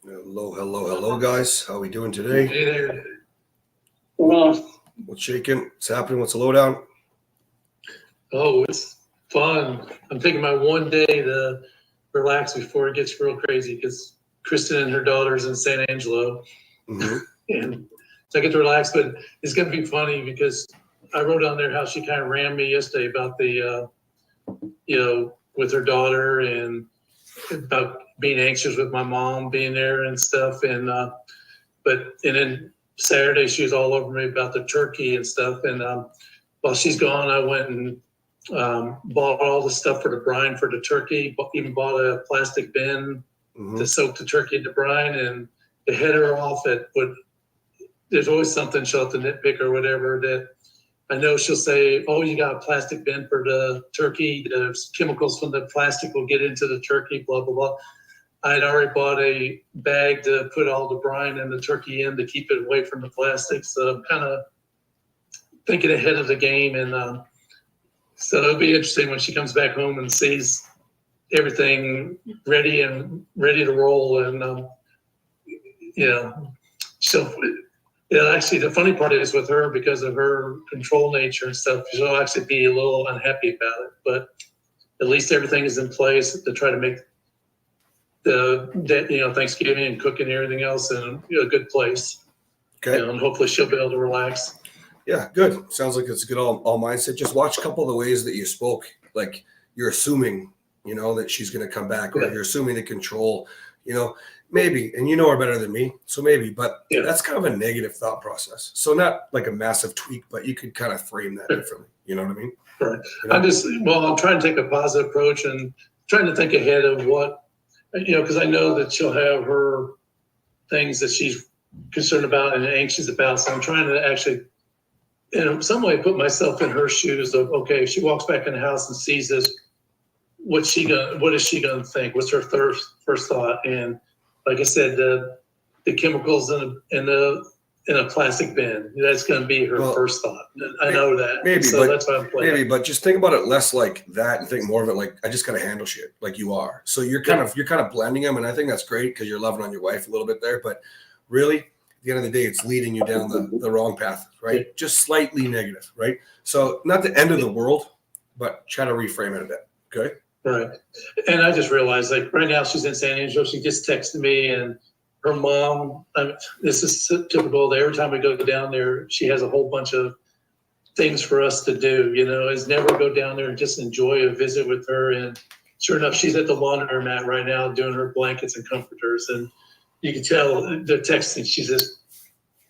Hello, guys. How we doing today? Hey there. Well, What's shaking? What's happening? What's the lowdown? Oh, it's fun. I'm taking my one day to relax before it gets real crazy because Kristen and her daughter's in San Angelo, Mm-hmm. and so I get to relax. But it's going to be funny because I wrote on there how she kind of ran me yesterday about with her daughter and about being anxious with my mom being there and stuff. And then Saturday she was all over me about the turkey and stuff. And while she's gone, I went and bought all the stuff for the brine for the turkey. Even bought a plastic bin to soak the turkey into brine. And to head her off there's always something she'll have to nitpick or whatever that I know she'll say, "Oh, you got a plastic bin for the turkey. The chemicals from the plastic will get into the turkey." Blah blah blah. I had already bought a bag to put all the brine and the turkey in to keep it away from the plastic. So I'm kind of thinking ahead of the game. And so it'll be interesting when she comes back home and sees everything ready to roll. And, she'll, actually, the funny part is with her, because of her control nature and stuff, she'll actually be a little unhappy about it. But at least everything is in place to try to make Thanksgiving and cooking and everything else in a good place. Okay. And hopefully she'll be able to relax. Yeah, good. Sounds like it's a good all mindset. Just watch a couple of the ways that you spoke. Like you're assuming, that she's going to come back, or you're assuming the control, maybe, and you know her better than me. So maybe, but that's kind of a negative thought process. So not like a massive tweak, but you could kind of frame that differently. You know what I mean? Right. I'm trying to take a positive approach and trying to think ahead of what, because I know that she'll have her things that she's concerned about and anxious about. So I'm trying to actually, in some way, put myself in her shoes of, okay, if she walks back in the house and sees this, what is she gonna think? What's her first thought? And like I said, the chemicals in a plastic bin, that's going to be her first thought. I know that. Maybe, so that's why I'm playing. Maybe, but just think about it less like that and think more of it like, I just got to handle shit like you are. So you're kind of blending them. And I think that's great because you're loving on your wife a little bit there, but really at the end of the day, it's leading you down the wrong path, right? Yeah. Just slightly negative, right? So not the end of the world, but try to reframe it a bit. Okay. Right. And I just realized, like, right now she's in San Angelo. She just texted me, and her mom, this is typical. Every time we go down there, she has a whole bunch of things for us to do, is never go down there and just enjoy a visit with her. And sure enough, she's at the laundromat right now doing her blankets and comforters. And you can tell the texting, she's just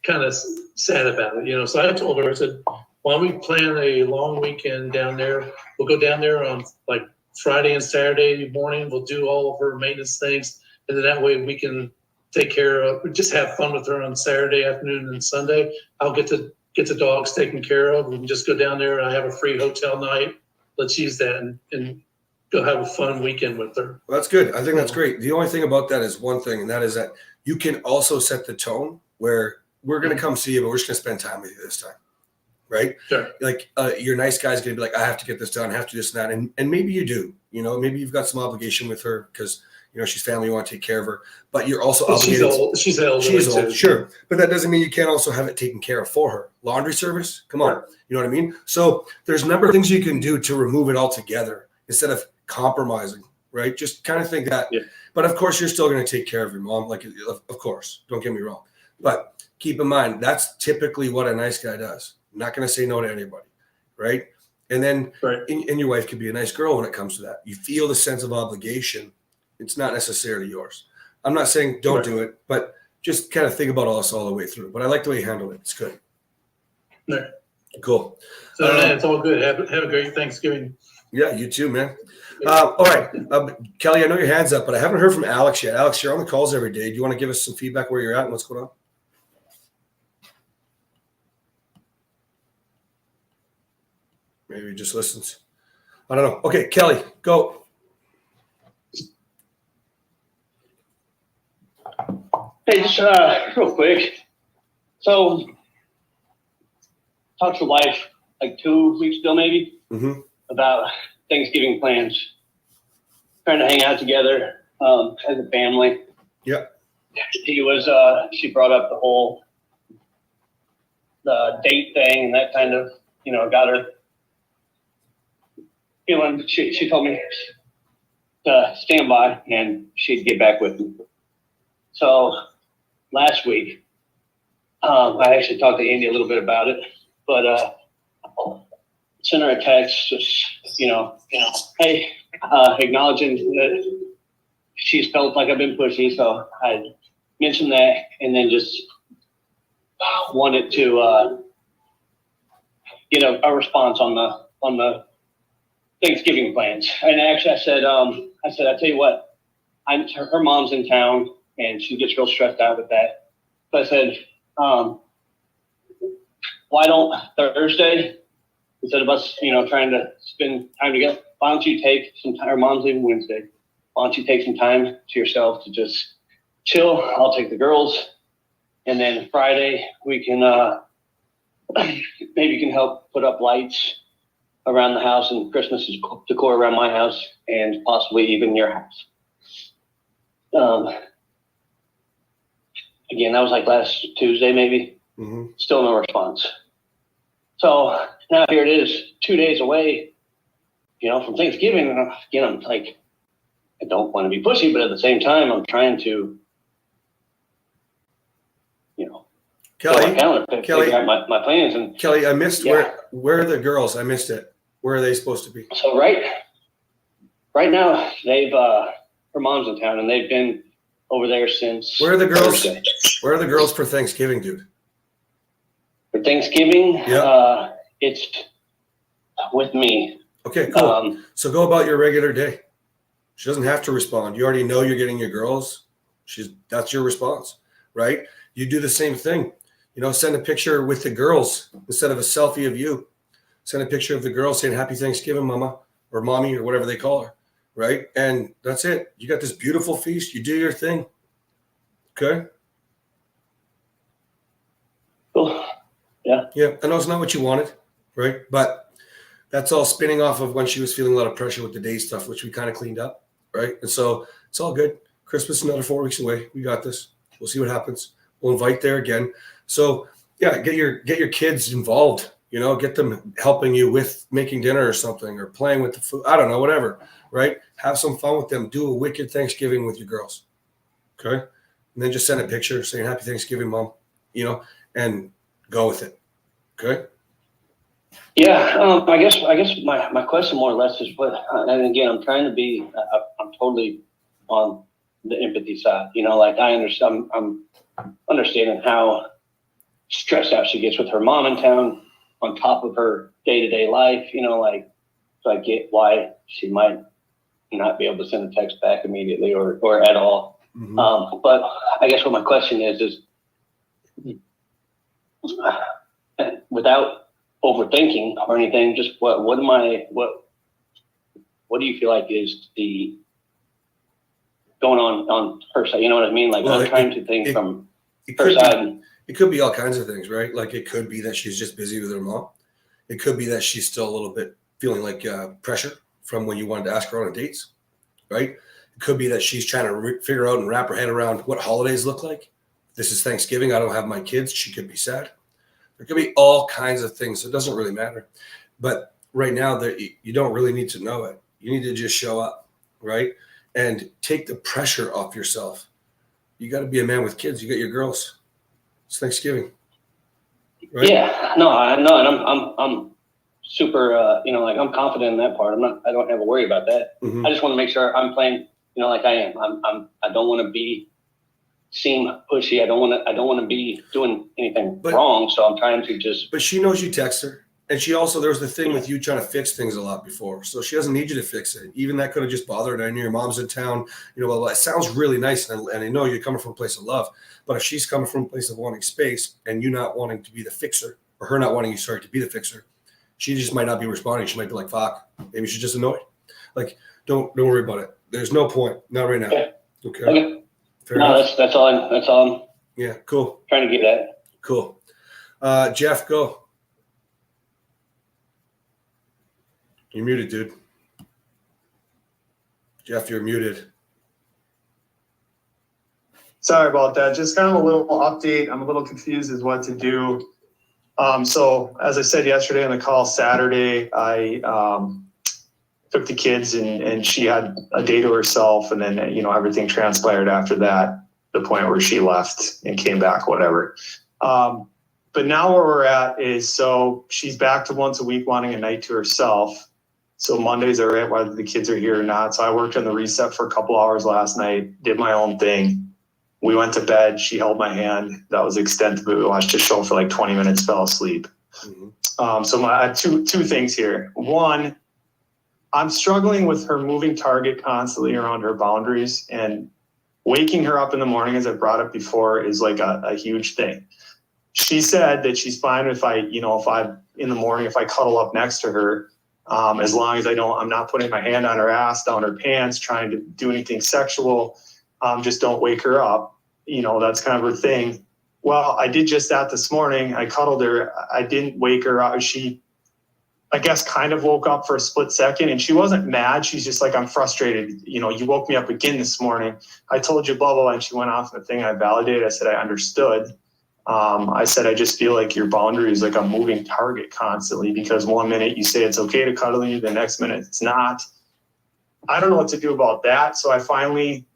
kind of sad about it, So I told her, I said, why don't we plan a long weekend down there? We'll go down there on like Friday and Saturday morning. We'll do all of her maintenance things. And then that way we can take care of, just have fun with her on Saturday afternoon and Sunday. I'll get the dogs taken care of. We can just go down there and I have a free hotel night. Let's use that and go have a fun weekend with her. Well, that's good. I think that's great. The only thing about that is one thing, and that is that you can also set the tone where we're going to come see you, but we're just going to spend time with you this time. Right? Sure. Like your nice guy's going to be like, I have to get this done. I have to do this and that. And maybe you do, maybe you've got some obligation with her because, she's family, you want to take care of her, but you're also obligated. She's old. Sure. But that doesn't mean you can't also have it taken care of for her. Laundry service. Come on. You know what I mean? So there's a number of things you can do to remove it altogether instead of compromising, right? Just kind of think that, but of course you're still going to take care of your mom. Like, of course, don't get me wrong, but keep in mind, that's typically what a nice guy does. Not going to say no to anybody, right? And then, and your wife could be a nice girl when it comes to that. You feel the sense of obligation. It's not necessarily yours. I'm not saying don't do it, but just kind of think about us all the way through. But I like the way you handle it. It's good. Right. Cool. So it's all good. Have a great Thanksgiving. Yeah, you too, man. All right. Kelly, I know your hand's up, but I haven't heard from Alex yet. Alex, you're on the calls every day. Do you want to give us some feedback where you're at and what's going on? Maybe he just listens. I don't know. Okay, Kelly, go. Hey, just real quick. So, talked to your wife like 2 weeks ago, maybe, about Thanksgiving plans. Trying to hang out together as a family. Yeah. she brought up the date thing and that kind of, got her feeling. She told me to stand by and she'd get back with me. So last week, I actually talked to Andy a little bit about it, but sent her a text, just, hey, acknowledging that she's felt like I've been pushy. So I mentioned that, and then just wanted to get a response on the Thanksgiving plans. And actually, I said, I tell you what, her mom's in town, and she gets real stressed out with that. So I said, why don't Thursday, instead of us, trying to spend time together, why don't you take some time? Her mom's leaving Wednesday. Why don't you take some time to yourself to just chill? I'll take the girls, and then Friday we can maybe you can help put up lights around the house and Christmas decor around my house and possibly even your house. Again, that was like last Tuesday, maybe. Mm-hmm. Still no response. So now here it is, 2 days away, from Thanksgiving. And again, I'm like, I don't want to be pushy, but at the same time, I'm trying to, Kelly, figure out my plans. And Kelly, I missed where are the girls? I missed it. Where are they supposed to be? So right now, they've her mom's in town, and they've been over there since. Where are the girls? Thursday. Where are the girls for Thanksgiving, dude? For Thanksgiving, yeah. It's with me. Okay, cool. So go about your regular day. She doesn't have to respond. You already know you're getting your girls. That's your response, right? You do the same thing. Send a picture with the girls instead of a selfie of you. Send a picture of the girls saying Happy Thanksgiving, Mama, or Mommy, or whatever they call her, right? And that's it. You got this beautiful feast. You do your thing. Okay? Cool. Yeah. Yeah, I know it's not what you wanted, right? But that's all spinning off of when she was feeling a lot of pressure with the day stuff, which we kind of cleaned up, right? And so it's all good. Christmas is another 4 weeks away. We got this. We'll see what happens. We'll invite there again. So yeah, get your kids involved. Get them helping you with making dinner or something, or playing with the food. I don't know, whatever, right? Have some fun with them. Do a wicked Thanksgiving with your girls, okay? And then just send a picture saying Happy Thanksgiving, Mom, and go with it, okay? Yeah, I guess my question more or less is what, and again, I'm trying to be, I'm totally on the empathy side. Like I understand, I'm understanding how stressed out she gets with her mom in town on top of her day-to-day life, so I get why she might not be able to send a text back immediately or at all. Mm-hmm. But I guess what my question is without overthinking or anything, just what do you feel like is the going on her side? You know what I mean? Like, well, I'm trying to think from her side. It could be all kinds of things, right? Like it could be that she's just busy with her mom. It could be that she's still a little bit feeling like pressure from when you wanted to ask her on dates, right? It could be that she's trying to figure out and wrap her head around what holidays look like. This is Thanksgiving. I don't have my kids. She could be sad. There could be all kinds of things. So it doesn't really matter. But right now, you don't really need to know it. You need to just show up, right? And take the pressure off yourself. You got to be a man with kids. You got your girls. It's Thanksgiving, right? Yeah, no, I know, and I'm super, I'm confident in that part. I don't have a worry about that. Mm-hmm. I just want to make sure I'm playing, like I am. I don't want to seem pushy. I don't want to be doing anything wrong. So I'm trying to just. But she knows you text her, and there was the thing with you trying to fix things a lot before, so she doesn't need you to fix it. Even that could have just bothered her. I know your mom's in town. Well, it sounds really nice, and I know you're coming from a place of love. But if she's coming from a place of wanting space and you not wanting to be the fixer, or her not wanting you, to be the fixer, she just might not be responding. She might be like, fuck, maybe she's just annoyed. Like, don't worry about it. There's no point. Not right now. Okay. Fair enough. That's all. Yeah, cool. Trying to get at. Cool. Jeff, go. You're muted, dude. Jeff, you're muted. Sorry about that. Just kind of a little update. I'm a little confused as what to do. So as I said yesterday on the call, Saturday, I took the kids and she had a day to herself, and then, you know, everything transpired after that, the point where she left and came back, whatever. But now where we're at is, so she's back to once a week wanting a night to herself. So Mondays are right, whether the kids are here or not. So I worked on the reset for a couple hours last night, did my own thing. We went to bed. She held my hand. That was the extent of it. We watched a show for like 20 minutes, fell asleep. So I have two things here. One, I'm struggling with her moving target constantly around her boundaries, and waking her up in the morning, as I brought up before, is like a huge thing. She said that she's fine if in the morning, if I cuddle up next to her, as long as I'm not putting my hand on her ass, down her pants, trying to do anything sexual. Just don't wake her up. You know, that's kind of her thing. Well, I did just that this morning. I cuddled her. I didn't wake her up. She, I guess, kind of woke up for a split second, and she wasn't mad. She's just like, I'm frustrated. You know, you woke me up again this morning. I told you blah, blah, blah. And she went off the thing. I validated. I said, I understood. I said, I just feel like your boundary is like a moving target constantly, because one minute you say it's okay to cuddle you, the next minute it's not. I don't know what to do about that. So I finally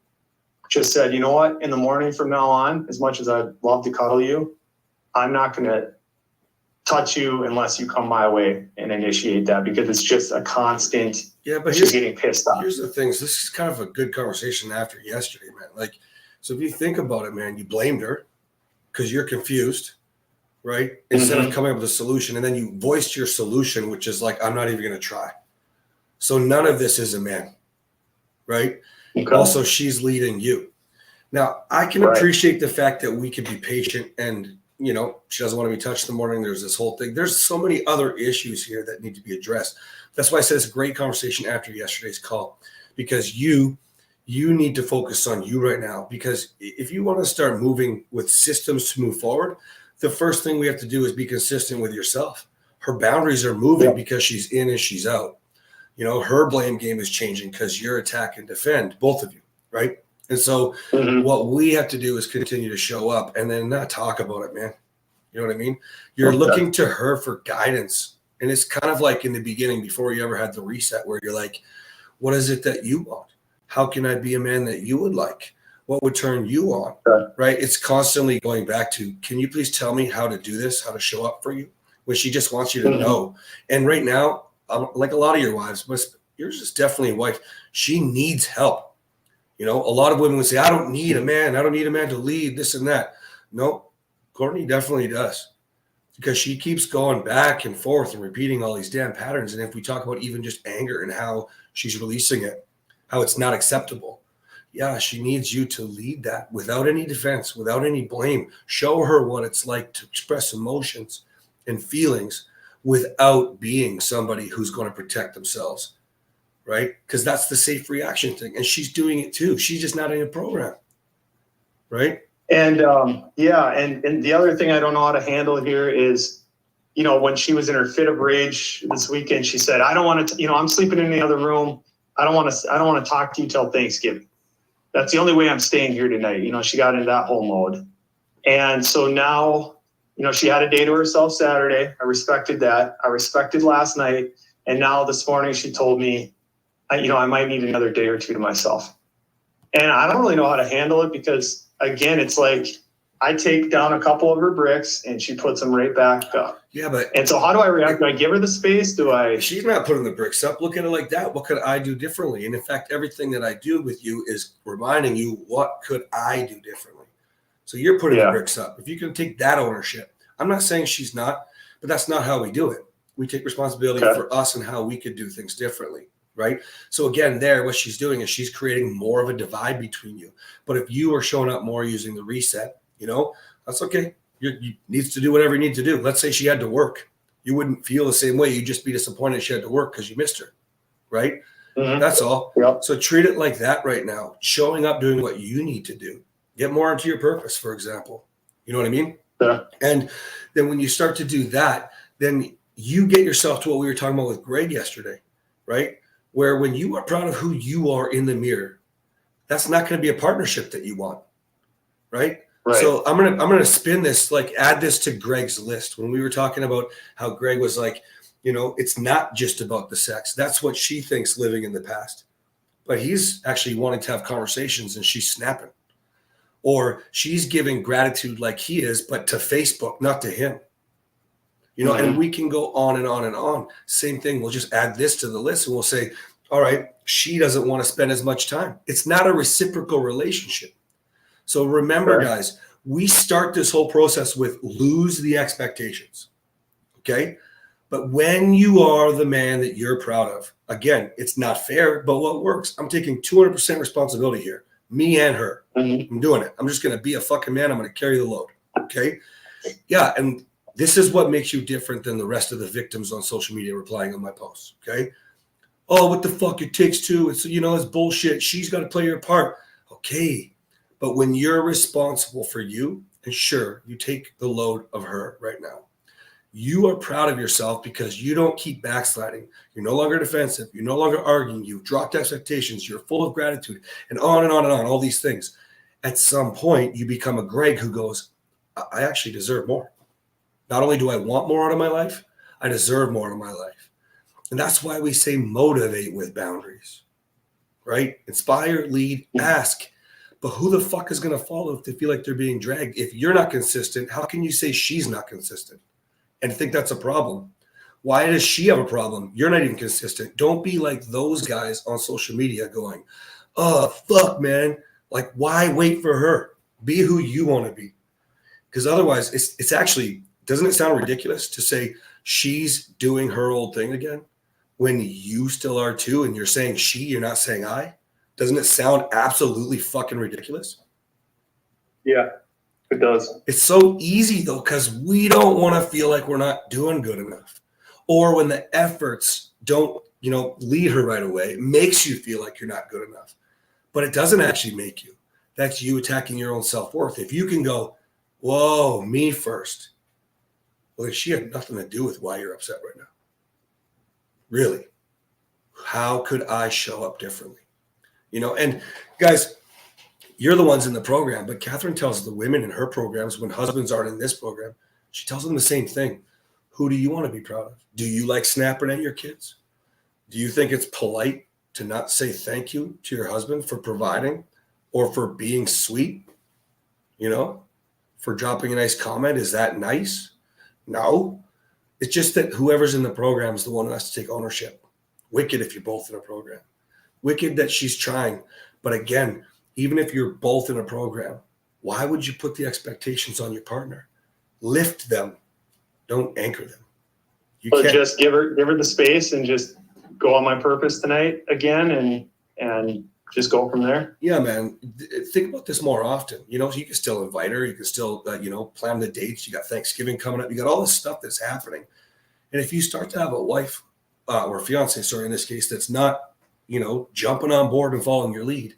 just said, you know what, in the morning from now on, as much as I'd love to cuddle you, I'm not going to touch you unless you come my way and initiate that, because it's just a constant. Yeah, but she's getting pissed off. Here's the thing. This is kind of a good conversation after yesterday, man. Like, so if you think about it, man, you blamed her because you're confused, right? Instead of coming up with a solution, and then you voiced your solution, which is like, I'm not even going to try. So none of this is a man, right? Okay. Also, she's leading you. Now, I can appreciate the fact that we can be patient, and, you know, she doesn't want to be touched in the morning. There's this whole thing. There's so many other issues here that need to be addressed. That's why I said it's a great conversation after yesterday's call, because you need to focus on you right now. Because if you want to start moving with systems to move forward, the first thing we have to do is be consistent with yourself. Her boundaries are moving because she's in and she's out. You know, her blame game is changing because you're attack and defend, both of you, right? And so what we have to do is continue to show up and then not talk about it, man. You know what I mean? You're looking to her for guidance. And it's kind of like in the beginning, before you ever had the reset, where you're like, what is it that you want? How can I be a man that you would like? What would turn you on, right? It's constantly going back to, can you please tell me how to do this, how to show up for you? When she just wants you to know. And right now, like a lot of your wives, but yours is definitely a wife, she needs help. You know, a lot of women would say, I don't need a man. I don't need a man to lead this and that. No, Courtney definitely does, because she keeps going back and forth and repeating all these damn patterns. And if we talk about even just anger and how she's releasing it, how it's not acceptable. Yeah, she needs you to lead that without any defense, without any blame. Show her what it's like to express emotions and feelings without being somebody who's going to protect themselves, right? Because that's the safe reaction thing. And she's doing it too. She's just not in a program, right? And and the other thing I don't know how to handle here is, you know, when she was in her fit of rage this weekend, she said, I don't want to, I'm sleeping in the other room. I don't want to talk to you till Thanksgiving. That's the only way I'm staying here tonight. You know, she got into that whole mode. And so now, you know, she had a day to herself Saturday. I respected that. I respected last night. And now this morning she told me, I might need another day or two to myself. And I don't really know how to handle it, because, again, it's like I take down a couple of her bricks and she puts them right back up. Yeah, and so how do I react? Do I give her the space? She's not putting the bricks up. Look at it like that. What could I do differently? And in fact, everything that I do with you is reminding you, what could I do differently? So you're putting the bricks up. If you can take that ownership, I'm not saying she's not, but that's not how we do it. We take responsibility for us and how we could do things differently, right? So again, what she's doing is she's creating more of a divide between you. But if you are showing up more using the reset, that's okay. You needs to do whatever you need to do. Let's say she had to work. You wouldn't feel the same way. You'd just be disappointed she had to work because you missed her, right? That's all. Yep. So treat it like that right now. Showing up, doing what you need to do. Get more into your purpose, for example. You know what I mean? Yeah. And then when you start to do that, then you get yourself to what we were talking about with Greg yesterday, right? Where when you are proud of who you are in the mirror, that's not going to be a partnership that you want. right? Right. So I'm gonna spin this, like add this to Greg's list when we were talking about how Greg was like, it's not just about the sex. That's what she thinks living in the past. But he's actually wanting to have conversations and she's snapping. Or she's giving gratitude like he is, but to Facebook, not to him. And we can go on and on and on. Same thing. We'll just add this to the list and we'll say, all right, she doesn't want to spend as much time. It's not a reciprocal relationship. So remember, guys, we start this whole process with lose the expectations. Okay. But when you are the man that you're proud of, again, it's not fair, but what works? I'm taking 200% responsibility here, me and her. I'm doing it. I'm just going to be a fucking man. I'm going to carry the load. Okay. Yeah. And this is what makes you different than the rest of the victims on social media replying on my posts. Okay. Oh, what the fuck? It takes two. It's, it's bullshit. She's got to play her part. Okay. But when you're responsible for you, and sure, you take the load of her right now. You are proud of yourself because you don't keep backsliding. You're no longer defensive. You're no longer arguing. You've dropped expectations. You're full of gratitude and on and on and on, all these things. At some point, you become a Greg who goes, I actually deserve more. Not only do I want more out of my life, I deserve more out of my life. And that's why we say motivate with boundaries, right? Inspire, lead, ask. But who the fuck is going to follow if they feel like they're being dragged? If you're not consistent, how can you say she's not consistent and think that's a problem? Why does she have a problem? You're not even consistent. Don't be like those guys on social media going, oh, fuck, man. Like, why wait for her? Be who you want to be. Because otherwise, it's actually, doesn't it sound ridiculous to say she's doing her old thing again when you still are too and you're saying she, you're not saying I? Doesn't it sound absolutely fucking ridiculous? Yeah, it does. It's so easy though, because we don't want to feel like we're not doing good enough. Or when the efforts don't, lead her right away, it makes you feel like you're not good enough. But it doesn't actually make you. That's you attacking your own self-worth. If you can go, whoa, me first. Well, she had nothing to do with why you're upset right now. Really. How could I show up differently? And guys, you're the ones in the program, but Catherine tells the women in her programs when husbands aren't in this program, she tells them the same thing. Who do you want to be proud of? Do you like snapping at your kids? Do you think it's polite to not say thank you to your husband for providing or for being sweet? For dropping a nice comment? Is that nice? No. It's just that whoever's in the program is the one who has to take ownership. Wicked if you're both in a program. Wicked that she's trying. But again, even if you're both in a program, why would you put the expectations on your partner? Lift them. Don't anchor them. But just give her the space and just go on my purpose tonight again and just go from there. Yeah, man. Think about this more often. You can still invite her. You can still, plan the dates. You got Thanksgiving coming up. You got all this stuff that's happening. And if you start to have a wife or a fiance, in this case, that's not, jumping on board and following your lead,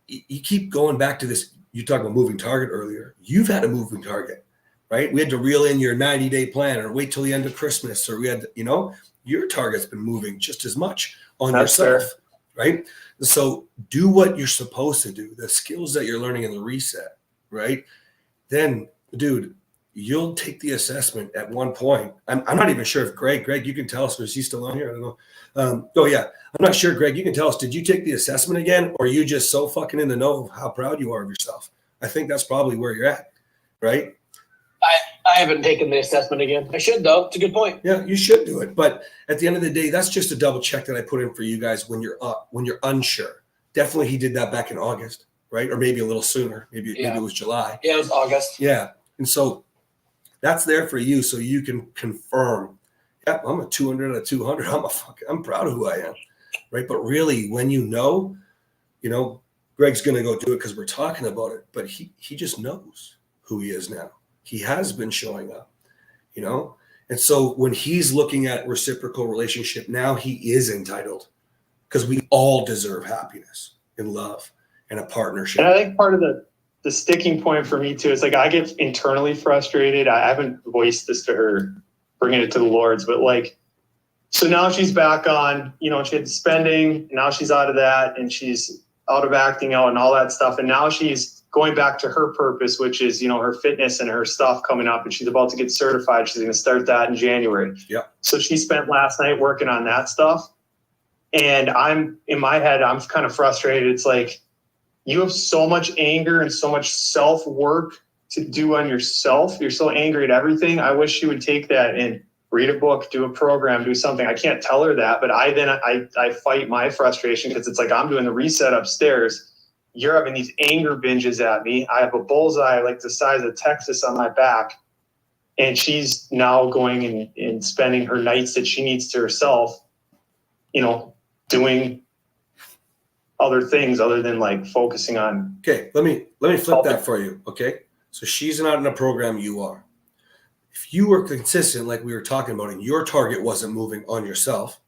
you keep going back to this. You talked about moving target earlier. You've had a moving target, right? We had to reel in your 90-day plan or wait till the end of Christmas, or we had, your target's been moving just as much on That's yourself, fair. right? So do what you're supposed to do, the skills that you're learning in the reset, right? Then, dude, you'll take the assessment at one point. I'm not even sure if Greg, you can tell us, or is he still on here? I don't know. Oh yeah. I'm not sure, Greg, you can tell us, did you take the assessment again? Or are you just so fucking in the know of how proud you are of yourself? I think that's probably where you're at, right? I haven't taken the assessment again. I should though. It's a good point. Yeah, you should do it. But at the end of the day, that's just a double check that I put in for you guys when you're unsure. Definitely he did that back in August, right? Or maybe a little sooner. Maybe it was July. Yeah, it was August. Yeah. And so that's there for you so you can confirm, yeah, I'm a 200 out of 200. I'm proud of who I am, right? But really, when Greg's going to go do it because we're talking about it, but he just knows who he is now. He has been showing up, And so when he's looking at reciprocal relationship, now he is entitled because we all deserve happiness and love and a partnership. And I think part of the sticking point for me too is like I get internally frustrated. I haven't voiced this to her, bringing it to the Lord's, but so now she's back on, she had spending, and now she's out of that, and she's out of acting out and all that stuff. And now she's going back to her purpose, which is, her fitness and her stuff coming up, and she's about to get certified. She's going to start that in January. Yeah. So she spent last night working on that stuff. And in my head, I'm kind of frustrated. It's like, you have so much anger and so much self-work to do on yourself. You're so angry at everything. I wish you would take that and read a book, do a program, do something. I can't tell her that, but I fight my frustration because it's like, I'm doing the reset upstairs. You're having these anger binges at me. I have a bullseye like the size of Texas on my back. And she's now going and spending her nights that she needs to herself, doing other things other than like focusing on. Okay, let me flip that for you. Okay, so she's not in a program, you are. If you were consistent, like we were talking about, and your target wasn't moving on yourself,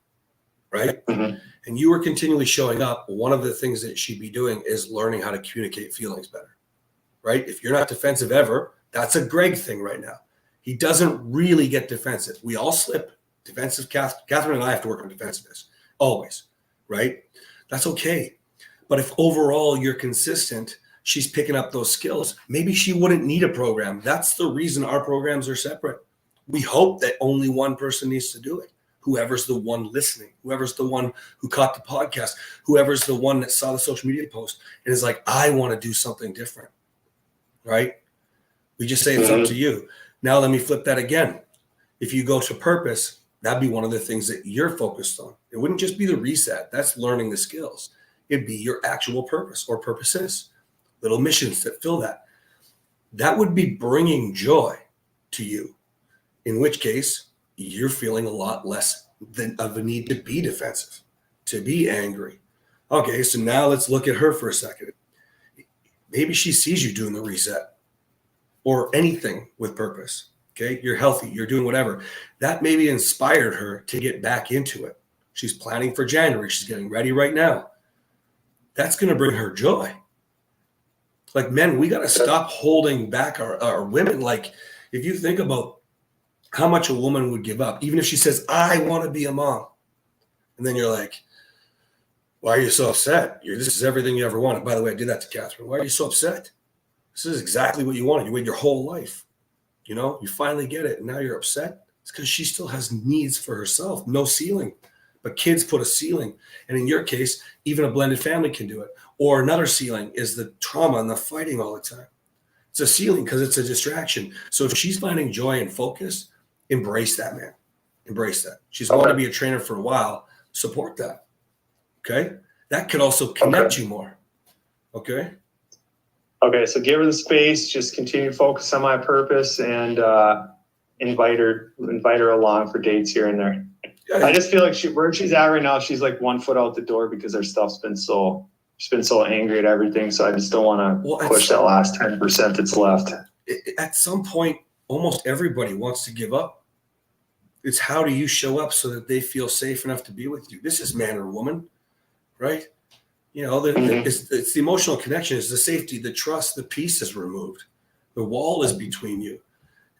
right? Mm-hmm. And you were continually showing up, one of the things that she'd be doing is learning how to communicate feelings better, right? If you're not defensive ever, that's a Greg thing right now. He doesn't really get defensive. We all slip. Defensive, Catherine and I have to work on defensiveness, always, right? That's okay. But if overall you're consistent, she's picking up those skills, maybe she wouldn't need a program. That's the reason our programs are separate. We hope that only one person needs to do it. Whoever's the one listening, whoever's the one who caught the podcast, whoever's the one that saw the social media post and is like, I want to do something different, right? We just say it's up to you. Now let me flip that again. If you go to purpose, that'd be one of the things that you're focused on. It wouldn't just be the reset. That's learning the skills. It'd be your actual purpose or purposes, little missions that fill that. That would be bringing joy to you, in which case you're feeling a lot less of a need to be defensive, to be angry. Okay, so now let's look at her for a second. Maybe she sees you doing the reset or anything with purpose. Okay, you're healthy, you're doing whatever. That maybe inspired her to get back into it. She's planning for January. She's getting ready right now. That's going to bring her joy. Like, men, we got to stop holding back our women. Like, if you think about how much a woman would give up, even if she says, I want to be a mom. And then you're like, why are you so upset? This is everything you ever wanted. By the way, I did that to Catherine. Why are you so upset? This is exactly what you wanted. You waited your whole life. You finally get it. And now you're upset. It's because she still has needs for herself. No ceiling. But kids put a ceiling. And in your case, even a blended family can do it. Or another ceiling is the trauma and the fighting all the time. It's a ceiling because it's a distraction. So if she's finding joy and focus, embrace that, man. Embrace that. She's wanted to be a trainer for a while. Support that. Okay? That could also connect you more. Okay? Okay, so give her the space, just continue to focus on my purpose and invite her along for dates here and there. Yeah. I just feel like where she's at right now, she's like 1 foot out the door because her stuff's been she's been so angry at everything. So I just don't want to push that last 10% that's left. At some point, almost everybody wants to give up. It's how do you show up so that they feel safe enough to be with you? This is man or woman, right? It's the emotional connection, it's the safety, the trust, the peace is removed. The wall is between you.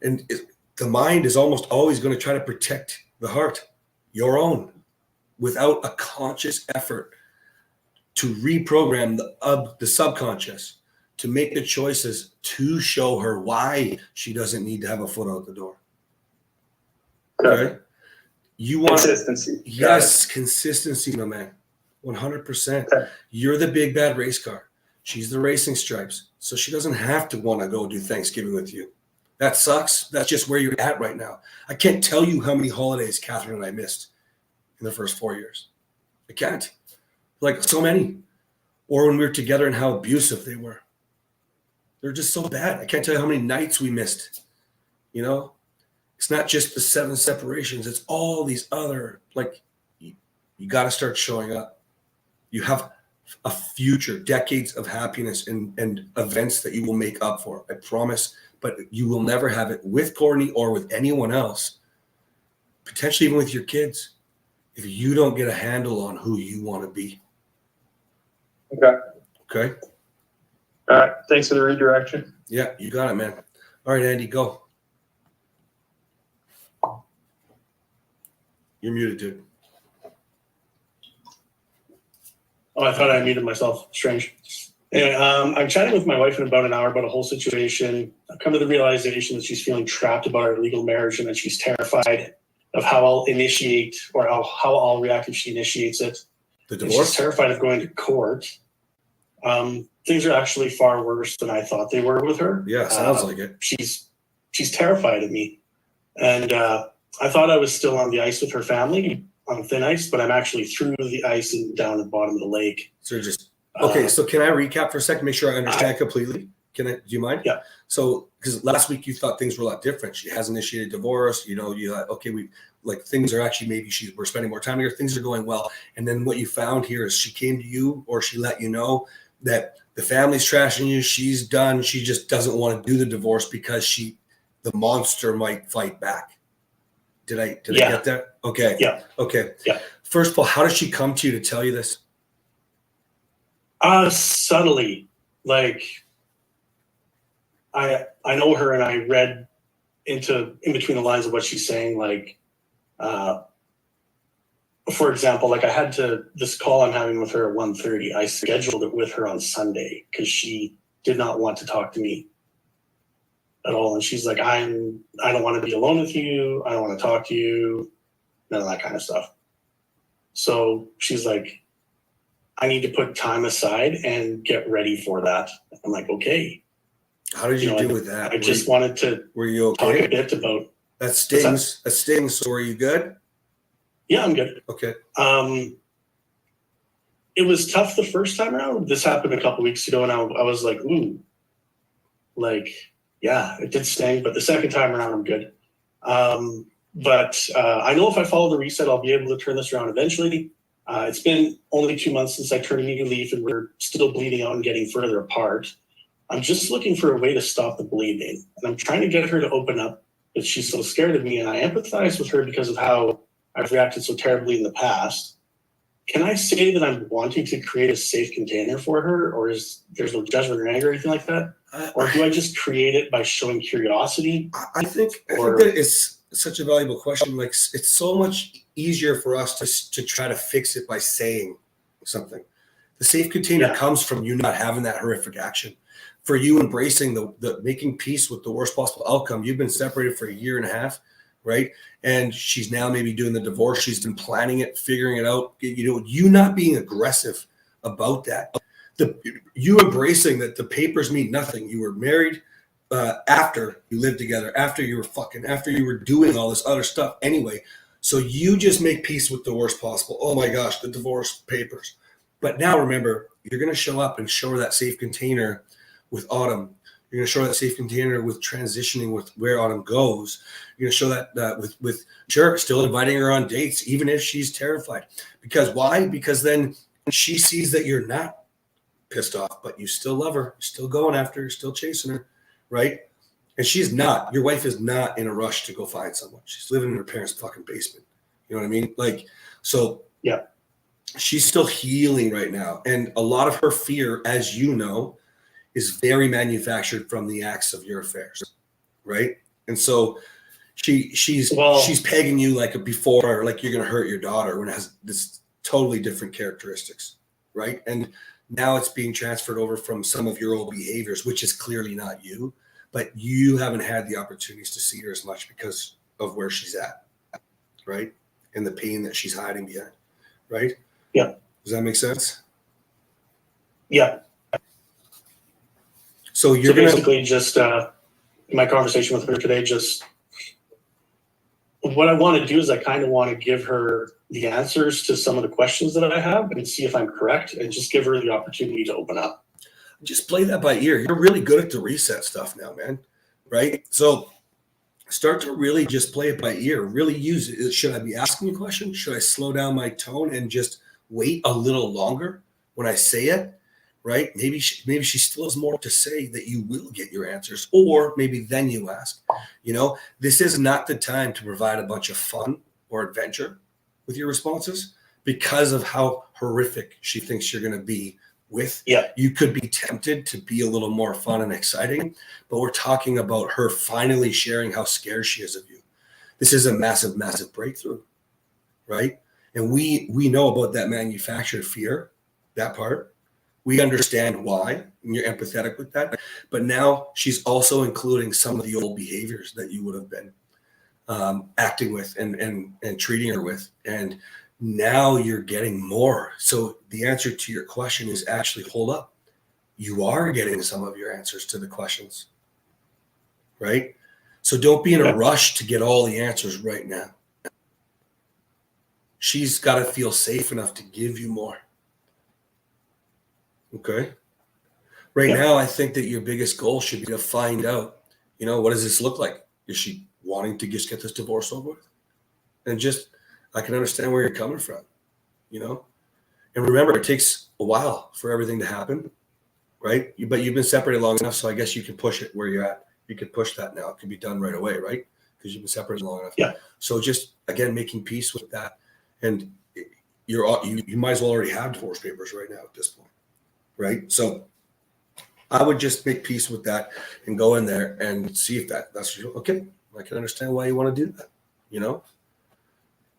And the mind is almost always going to try to protect the heart, your own, without a conscious effort to reprogram the subconscious, to make the choices to show her why she doesn't need to have a foot out the door. Okay? You want consistency. Yes, consistency, my man. 100%. Okay. You're the big bad race car. She's the racing stripes. So she doesn't have to want to go do Thanksgiving with you. That sucks. That's just where you're at right now. I can't tell you how many holidays Catherine and I missed in the first 4 years. I can't. Like so many. Or when we were together and how abusive they were. They're just so bad. I can't tell you how many nights we missed. It's not just the 7 separations. It's all these other, you got to start showing up. You have a future, decades of happiness and events that you will make up for. I promise. But you will never have it with Courtney or with anyone else, potentially even with your kids, if you don't get a handle on who you want to be. Okay. All right. Thanks for the redirection. Yeah, you got it, man. All right, Andy, go. You're muted, dude. Oh, I thought I muted myself. Strange. Anyway, I'm chatting with my wife in about an hour about a whole situation. I've come to the realization that she's feeling trapped about our legal marriage and that she's terrified of how I'll initiate or how I'll react if she initiates it. The And she's divorce? terrified of going to court. Things are actually far worse than I thought they were with her. Yeah, sounds like it. She's terrified of me. And I thought I was still on the ice with her family, on thin ice, but I'm actually through the ice and down at the bottom of the lake. So just okay. So can I recap for a second? Make sure I understand completely. Can I? Do you mind? Yeah. So because last week you thought things were a lot different. She has initiated divorce. You thought, okay, things are actually maybe we're spending more time here. Things are going well. And then what you found here is she came to you or she let you know that the family's trashing you. She's done. She just doesn't want to do the divorce because the monster might fight back. Did I get that? Okay. Yeah. Okay. Yeah. First of all, how does she come to you to tell you this? Subtly, like I know her and I read in between the lines of what she's saying. Like, for example, like this call I'm having with her at 1:30, I scheduled it with her on Sunday because she did not want to talk to me at all. And she's like, I don't want to be alone with you. I don't want to talk to you. None of that kind of stuff. So she's like, I need to put time aside and get ready for that. I'm like, okay. How did you do with that? I just wanted to Were you talk okay? a bit about. That stings. That stings. So are you good? Yeah, I'm good. Okay. It was tough the first time around. This happened a couple weeks ago, and I was like, ooh, like, yeah, it did sting. But the second time around, I'm good. But I know if I follow the reset, I'll be able to turn this around eventually. It's been only 2 months since I turned a new leaf, and we're still bleeding out and getting further apart. I'm just looking for a way to stop the bleeding, and I'm trying to get her to open up. But she's so scared of me, and I empathize with her because of how I've reacted so terribly in the past. Can I say that I'm wanting to create a safe container for her, or there's no judgment or anger or anything like that? Or do I just create it by showing curiosity? I think that it's such a valuable question. Like, it's so much easier for us to try to fix it by saying something. The safe container comes from you not having that horrific action, for you embracing the making peace with the worst possible outcome. You've been separated for 1.5 years, right? And she's now maybe doing the divorce. She's been planning it, figuring it out. You not being aggressive about that. You embracing that the papers mean nothing. You were married after you lived together, after you were doing all this other stuff anyway. So you just make peace with the worst possible. Oh my gosh, the divorce papers. But now remember, you're going to show up and show her that safe container with Autumn. You're going to show her that safe container with transitioning with where Autumn goes. You're going to show that with sure, still inviting her on dates, even if she's terrified. Because why? Because then she sees that you're not pissed off, but you still love her. You're still going after her. You're still chasing her, right? And she's not. Your wife is not in a rush to go find someone. She's living in her parents' fucking basement. You know what I mean? Like, so yeah. She's still healing right now. And a lot of her fear, as you know, is very manufactured from the acts of your affairs, right? And so she's pegging you like a before, like you're going to hurt your daughter, when it has this totally different characteristics, right? And now it's being transferred over from some of your old behaviors, which is clearly not you, but you haven't had the opportunities to see her as much because of where she's at, right? And the pain that she's hiding behind, right? Yeah. Does that make sense? Yeah. So you're basically just in my conversation with her today, just what I want to do is I kind of want to give her the answers to some of the questions that I have and see if I'm correct, and just give her the opportunity to open up. Just play that by ear. You're really good at the reset stuff now, man. Right? So start to really just play it by ear. Really use it. Should I be asking a question? Should I slow down my tone and just wait a little longer when I say it? Right? Maybe she still has more to say that you will get your answers, or maybe then you ask. This is not the time to provide a bunch of fun or adventure with your responses because of how horrific she thinks you're going to be with. Yeah. You could be tempted to be a little more fun and exciting, but we're talking about her finally sharing how scared she is of you. This is a massive, massive breakthrough, right? And we know about that manufactured fear, that part. We understand why, and you're empathetic with that. But now she's also including some of the old behaviors that you would have been acting with and treating her with. And now you're getting more. So the answer to your question is actually, hold up. You are getting some of your answers to the questions, right? So don't be in a rush to get all the answers right now. She's got to feel safe enough to give you more. Okay. Right now, I think that your biggest goal should be to find out, what does this look like? Is she wanting to just get this divorce over with? And just, I can understand where you're coming from, And remember, it takes a while for everything to happen, right? But you've been separated long enough, so I guess you can push it where you're at. You can push that now. It can be done right away, right? Because you've been separated long enough. Yeah. So just, again, making peace with that. And you might as well already have divorce papers right now at this point, right? So I would just make peace with that and go in there and see if that's okay. I can understand why you want to do that,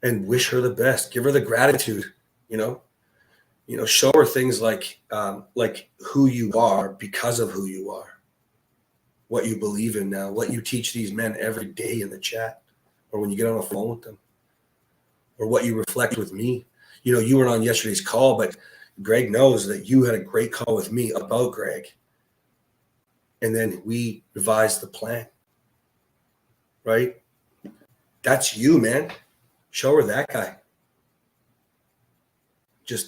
and wish her the best. Give her the gratitude, show her things like who you are because of who you are, what you believe in now, what you teach these men every day in the chat or when you get on the phone with them, or what you reflect with me. You weren't on yesterday's call, but Greg knows that you had a great call with me about Greg. And then we revised the plan, right? That's you, man. Show her that guy. It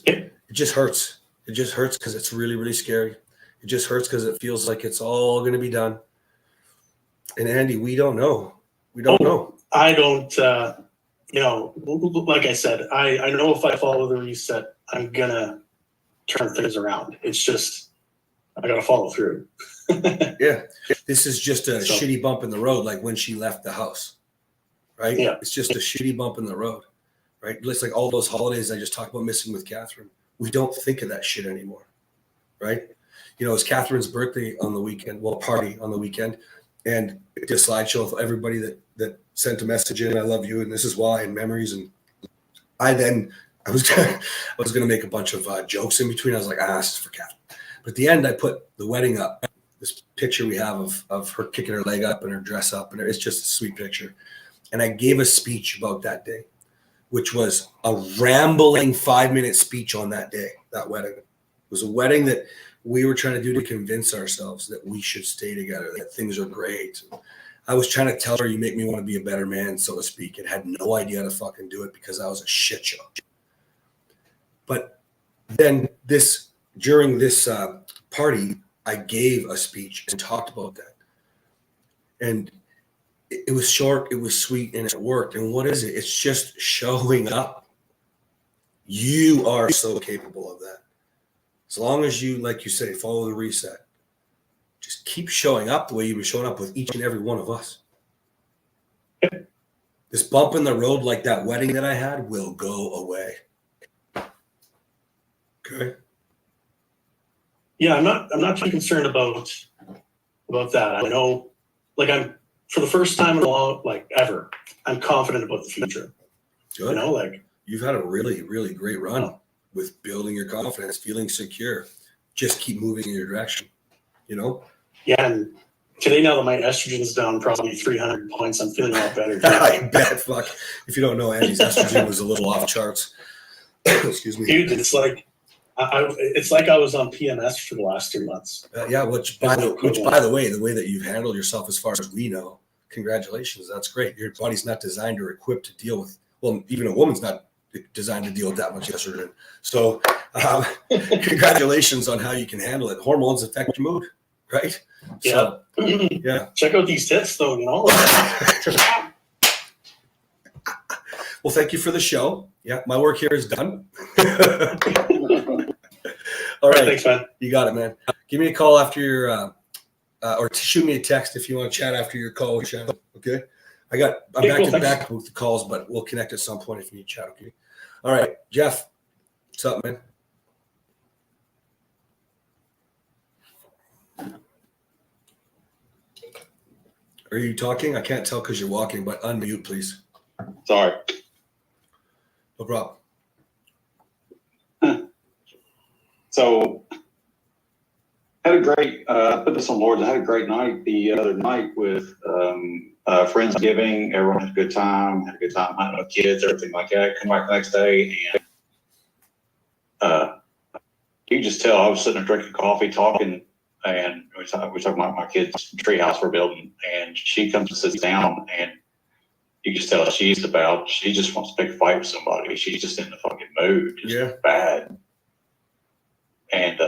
just hurts. It just hurts because it's really, really scary. It just hurts because it feels like it's all going to be done. And Andy, we don't know. We don't know. I don't, like I said, I know if I follow the reset, I'm going to turn things around. It's just, I got to follow through. Yeah. This is just a shitty bump in the road, like when she left the house, right? Yeah. It's just a shitty bump in the road, right? It's like all those holidays I just talked about missing with Catherine. We don't think of that shit anymore, right? It was Catherine's birthday on the weekend, party on the weekend, and it did a slideshow of everybody that sent a message in, I love you, and this is why, and memories. And I was going to make a bunch of jokes in between. I was like, this is for Catherine. But at the end, I put the wedding up, this picture we have of her kicking her leg up and her dress up, and it's just a sweet picture. And I gave a speech about that day, which was a rambling 5-minute speech on that day, that wedding. It was a wedding that we were trying to do to convince ourselves that we should stay together, that things are great. I was trying to tell her, you make me want to be a better man, so to speak, and had no idea how to fucking do it because I was a shit show. But then during this party, I gave a speech and talked about that. And it was short, it was sweet, and it worked. And what is it? It's just showing up. You are so capable of that. As long as you, like you say, follow the reset. Just keep showing up the way you've been showing up with each and every one of us. This bump in the road, like that wedding that I had, will go away. Okay. Yeah, I'm not too concerned about that. I know, I'm for the first time in a long, ever, I'm confident about the future. Good. You've had a really, really great run with building your confidence, feeling secure. Just keep moving in your direction. Yeah, and today now that my estrogen's down probably 300 points, I'm feeling a lot better. I bet. Fuck. If you don't know, Andy's estrogen was a little off charts. Excuse me, dude. It's like I was on PMS for the last 2 months. Which by the way, the way that you've handled yourself, as far as we know, congratulations. That's great. Your body's not designed or equipped to deal with. Well, even a woman's not designed to deal with that much estrogen. So, congratulations on how you can handle it. Hormones affect your mood, right? Yeah. So, yeah. Check out these tits, though. Well, thank you for the show. Yeah, my work here is done. All right. Thanks, man. You got it, man. Give me a call after your, or shoot me a text if you want to chat after your call with Shannon. Okay. I'm back with the calls, but we'll connect at some point if you need to chat. Okay. All right, Jeff. What's up, man? Are you talking? I can't tell because you're walking, but unmute, please. Sorry. No problem. So had a great, I put this on Lord's. I had a great night the other night with Friendsgiving. Everyone had a good time, hunting with kids, everything like that. Come back the next day, and you can just tell I was sitting there drinking coffee, talking, and we talking about my kids' treehouse we're building, and she comes and sits down, and you can just tell she just wants to pick a fight with somebody. She's just in the fucking mood, just bad. And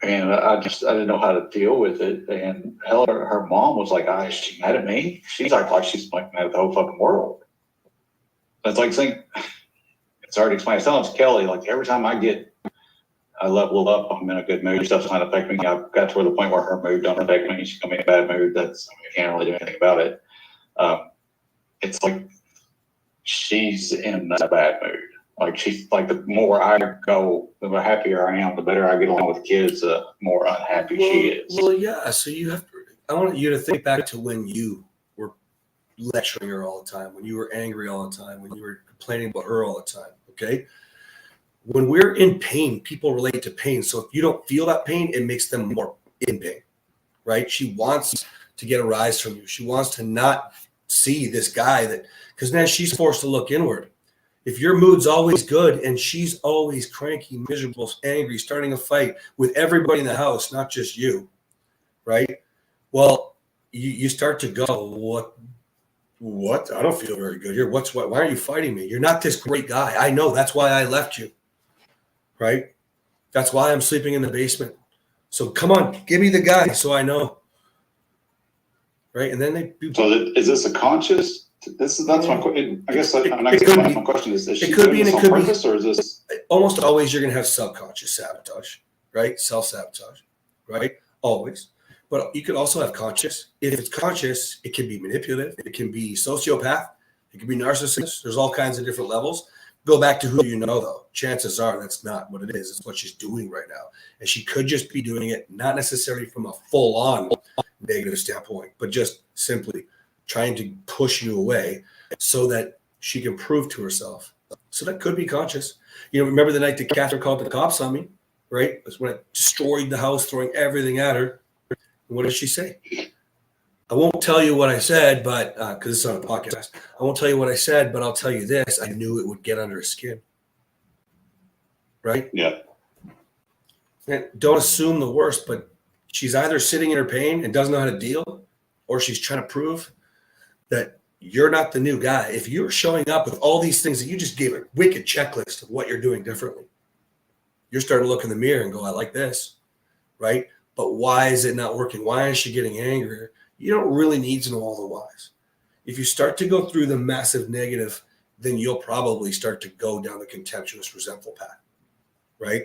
I didn't know how to deal with it. And hell, her mom was like, is she mad at me? She's like she's like mad at the whole fucking world. It's like saying, it's hard to explain. I was telling to Kelly, like every time I level up, I'm in a good mood, stuff's not affecting me. I've got to the point where her mood don't affect me. She's gonna be in a bad mood. I can't really do anything about it. It's like she's in a bad mood. Like she's like, the more I go, the happier I am, the better I get along with the kids, the more unhappy she is. Well, yeah. So I want you to think back to when you were lecturing her all the time, when you were angry all the time, when you were complaining about her all the time. Okay. When we're in pain, people relate to pain. So if you don't feel that pain, it makes them more in pain, right? She wants to get a rise from you. She wants to not see this guy because then she's forced to look inward. If your mood's always good and she's always cranky, miserable, angry, starting a fight with everybody in the house, not just you, right? Well, you start to go, what? I don't feel very good here. Why aren't you fighting me? You're not this great guy. I know. That's why I left you, right? That's why I'm sleeping in the basement. So come on, give me the guy so I know, right? And then they do. So is this a conscious? That's my question. I guess my question is she could be, doing this on purpose, or is this? Almost always you're going to have subconscious sabotage, right? Self-sabotage, right? Always. But you could also have conscious. If it's conscious, it can be manipulative. It can be sociopath. It can be narcissist. There's all kinds of different levels. Go back to who you know, though. Chances are that's not what it is. It's what she's doing right now. And she could just be doing it not necessarily from a full-on negative standpoint, but just simply trying to push you away so that she can prove to herself. So that could be conscious. You know, remember the night that Catherine called the cops on me, right? That's when I destroyed the house, throwing everything at her. And what did she say? I won't tell you what I said, but because it's on a podcast, I won't tell you what I said, but I'll tell you this. I knew it would get under her skin. Right? Yeah. And don't assume the worst, but she's either sitting in her pain and doesn't know how to deal, or she's trying to prove that you're not the new guy. If you're showing up with all these things that you just gave a wicked checklist of what you're doing differently, you're starting to look in the mirror and go, I like this, right? But why is it not working? Why is she getting angrier? You don't really need to know all the whys. If you start to go through the massive negative, then you'll probably start to go down the contemptuous, resentful path, right?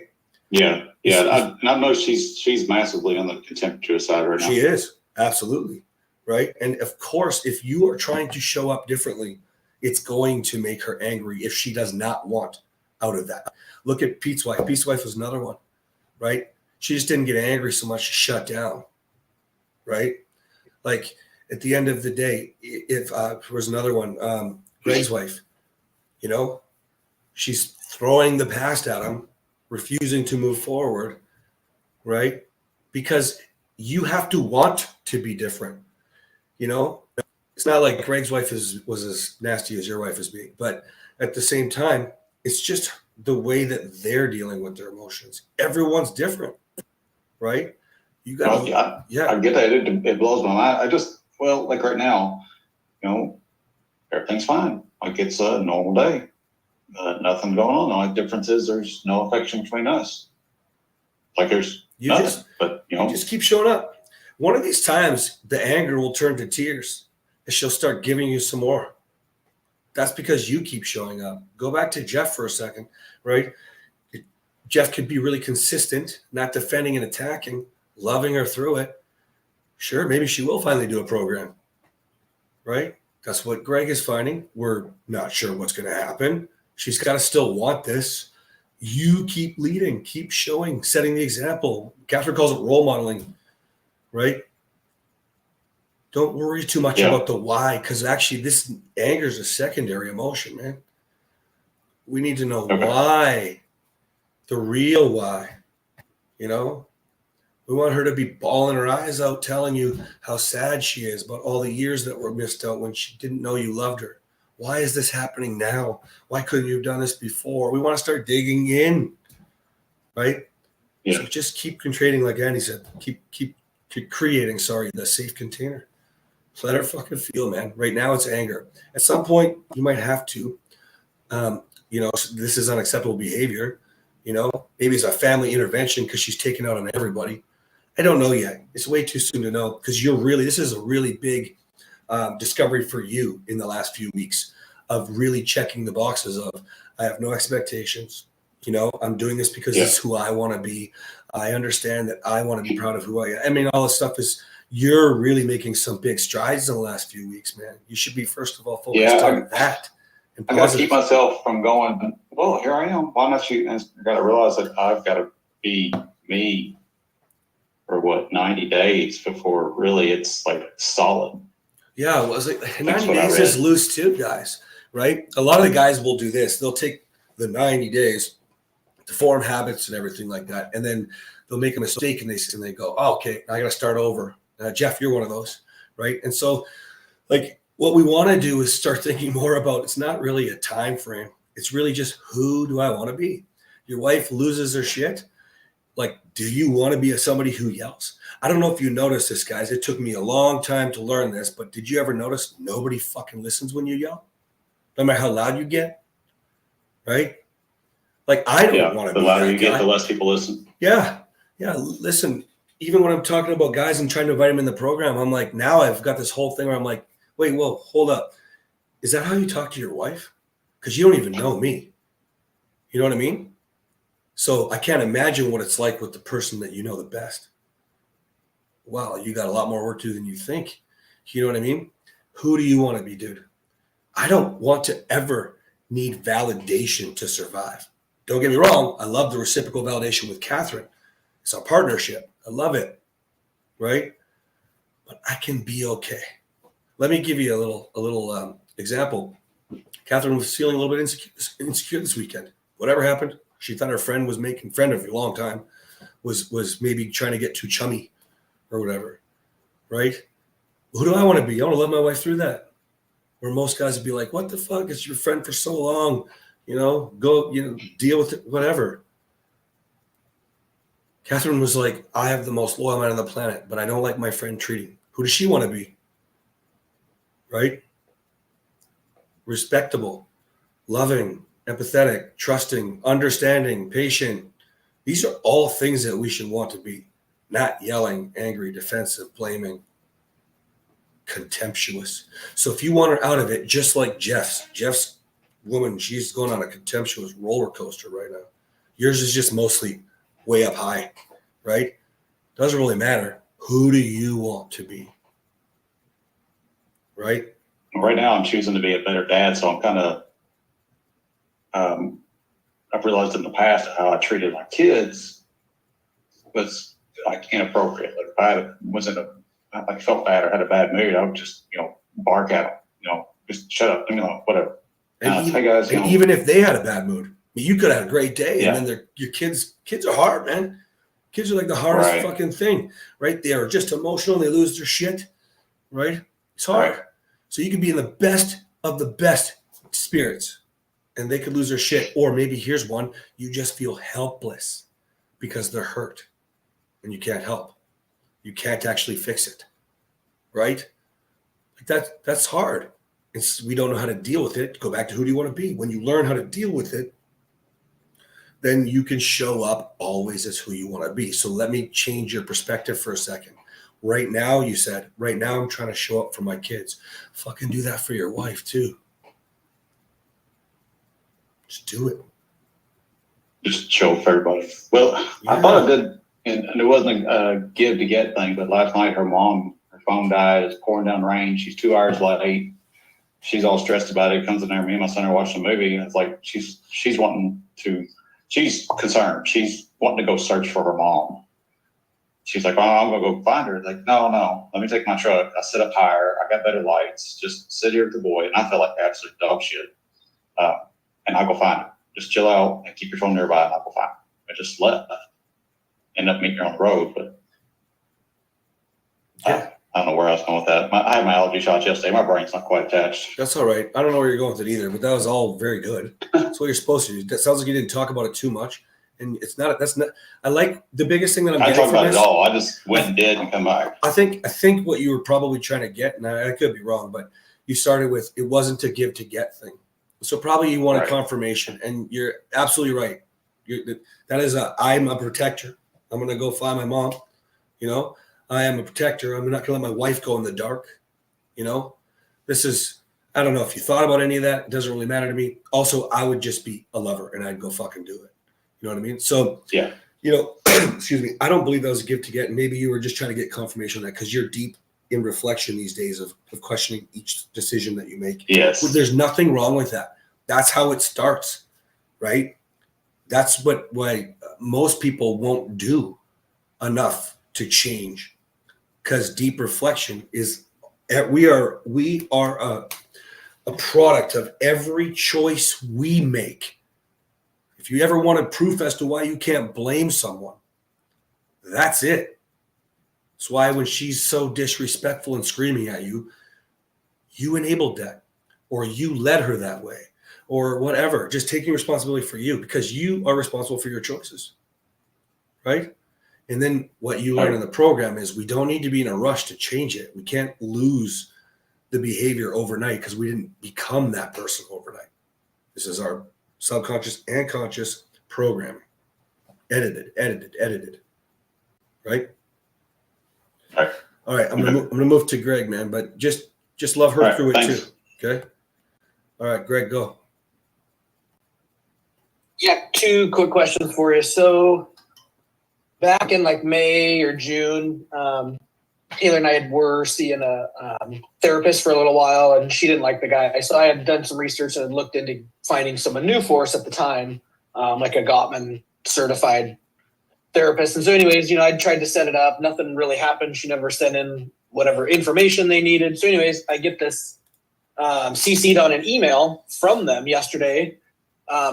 Yeah. I know she's massively on the contemptuous side right now. She is, absolutely. Right. And of course, if you are trying to show up differently, it's going to make her angry if she does not want out of that. Look at Pete's wife. Pete's wife was another one, right? She just didn't get angry so much, she shut down, right? Like at the end of the day, if there was another one, Greg's wife, you know, she's throwing the past at him, refusing to move forward, right? Because you have to want to be different. You know, it's not like Greg's wife was as nasty as your wife is being, but at the same time, it's just the way that they're dealing with their emotions. Everyone's different, right? You got I get that. It blows my mind. Like right now, you know, everything's fine. Like it's a normal day. Nothing going on. The only difference is there's no affection between us. Like there's nothing, but you know, just keep showing up. One of these times, the anger will turn to tears and she'll start giving you some more. That's because you keep showing up. Go back to Jeff for a second, right? Jeff could be really consistent, not defending and attacking, loving her through it. Sure, maybe she will finally do a program, right? That's what Greg is finding. We're not sure what's going to happen. She's got to still want this. You keep leading, keep showing, setting the example. Catherine calls it role modeling. Right? Don't worry too much about the why, because actually this anger is a secondary emotion, man. We need to know why, the real why, You know, we want her to be bawling her eyes out, telling you how sad she is about all the years that were missed out when she didn't know you loved her. Why is this happening now? Why couldn't you have done this before? We want to start digging in, right? Yeah. So just keep creating, like Andy said, keep creating, the safe container. So let her fucking feel, man. Right now it's anger. At some point, you might have to, this is unacceptable behavior. Maybe it's a family intervention because she's taken out on everybody. I don't know yet. It's way too soon to know because this is a really big discovery for you in the last few weeks of really checking the boxes of, I have no expectations. I'm doing this because it's who I want to be. I understand that I want to be proud of who I am. I mean, all this stuff you're really making some big strides in the last few weeks, man. You should be, first of all, focused on that. And I got to keep myself from going, well, here I am. Why not you? I got to realize that I've got to be me for 90 days before really it's like solid. Yeah, well, it's like 90 days is loose too, guys, right? A lot of the guys will do this. They'll take the 90 days to form habits and everything like that. And then they'll make a mistake and they go, oh, okay, I got to start over. Jeff, you're one of those, right? And so like what we want to do is start thinking more about, it's not really a time frame. It's really just, who do I want to be? Your wife loses her shit. Like, do you want to be somebody who yells? I don't know if you noticed this, guys. It took me a long time to learn this, but did you ever notice nobody fucking listens when you yell? No matter how loud you get, right? Like, I don't want to be the louder that you get, guy. the less people listen. Yeah. Listen, even when I'm talking about guys and trying to invite them in the program, I'm like, now I've got this whole thing where I'm like, wait, whoa, hold up. Is that how you talk to your wife? Because you don't even know me. You know what I mean? So I can't imagine what it's like with the person that you know the best. Wow, you got a lot more work to do than you think. You know what I mean? Who do you want to be, dude? I don't want to ever need validation to survive. Don't get me wrong. I love the reciprocal validation with Catherine. It's a partnership. I love it. Right? But I can be okay. Let me give you a little example. Catherine was feeling a little bit insecure this weekend. Whatever happened, she thought her friend was making friend of her a long time, was maybe trying to get too chummy or whatever. Right? Who do I want to be? I want to love my wife through that. Where most guys would be like, what the fuck? It's your friend for so long. Go, deal with it, whatever. Catherine was like, I have the most loyal man on the planet, but I don't like my friend treating. Who does she want to be? Right? Respectable, loving, empathetic, trusting, understanding, patient. These are all things that we should want to be. Not yelling, angry, defensive, blaming, contemptuous. So if you want her out of it, just like Jeff's woman, she's going on a contemptuous roller coaster right now. Yours is just mostly way up high, right? Doesn't really matter. Who do you want to be? Right? Right now, I'm choosing to be a better dad, so I'm kind of, I've realized in the past how I treated my kids was like inappropriate. Like if I felt bad or had a bad mood, I would just, bark at them, just shut up, whatever. And Hey guys, even if they had a bad mood, you could have had a great day, Yeah. and then your kids are hard, man. Kids are like the hardest Right. fucking thing, right? They are just emotional. They lose their shit, right? It's hard. Right. So you could be in the best of the best spirits, and they could lose their shit. Or maybe here's one: you just feel helpless because they're hurt, and you can't help. You can't actually fix it, right? Like that's hard. We don't know how to deal with it. Go back to, who do you want to be? When you learn how to deal with it, then you can show up always as who you want to be. So let me change your perspective for a second. Right now, you said, right now I'm trying to show up for my kids. Fucking do that for your wife too. Just do it. Just show for everybody. Well, I thought and it wasn't a give to get thing, but last night her phone died. It's pouring down rain. She's 2 hours late. She's all stressed about it. Comes in there, me and my son are watching a movie, and it's like she's concerned. She's wanting to go search for her mom. She's like, oh, I'm gonna go find her. Like, no, let me take my truck. I sit up higher. I got better lights. Just sit here with the boy. And I felt like absolute dog shit. And I'll go find her. Just chill out and keep your phone nearby, and I'll go find her. I just left. end up meeting her on the road, but Yeah. I don't know where I was going with that. I had my allergy shots yesterday. My brain's not quite attached. That's all right. I don't know where you're going with it either, but that was all very good. That's what you're supposed to do. That sounds like you didn't talk about it too much. And it's not, that's not, I like the biggest thing that I'm I getting talked from about it this. all. I just went and did and come back. I think what you were probably trying to get, and I could be wrong, but you started with, it wasn't a give to get thing. So probably you wanted Right. confirmation, and you're absolutely right. That is I'm a protector. I'm going to go find my mom. You know, I am a protector. I'm not going to let my wife go in the dark. You know, this is, I don't know if you thought about any of that. It doesn't really matter to me. Also, I would just be a lover and I'd go fucking do it. You know what I mean? So, Yeah. you know, excuse me. I don't believe that was a gift to get. And maybe you were just trying to get confirmation on that because you're deep in reflection these days of questioning each decision that you make. Yes. There's nothing wrong with that. That's how it starts, right? That's why most people won't do enough to change, because deep reflection is we are a product of every choice we make. If you ever wanted proof as to why you can't blame someone, that's it. That's why when she's so disrespectful and screaming at you, you enabled that, or you led her that way, or whatever. Just taking responsibility for you, because you are responsible for your choices, right? And then what you learn in the program is we don't need to be in a rush to change it. We can't lose the behavior overnight because we didn't become that person overnight. This is our subconscious and conscious programming. Edited. Right? Right. All right. I'm gonna move to Greg, man, but just love her All right, through it thanks. too. Okay. All right, Greg, go. Yeah, two quick questions for you. So back in like May or June, Taylor and I were seeing a therapist for a little while, and she didn't like the guy. So I had done some research and had looked into finding someone new for us at the time, like a Gottman certified therapist. And so anyways, you know, I tried to set it up. Nothing really happened. She never sent in whatever information they needed. So anyways, I get this CC'd on an email from them yesterday,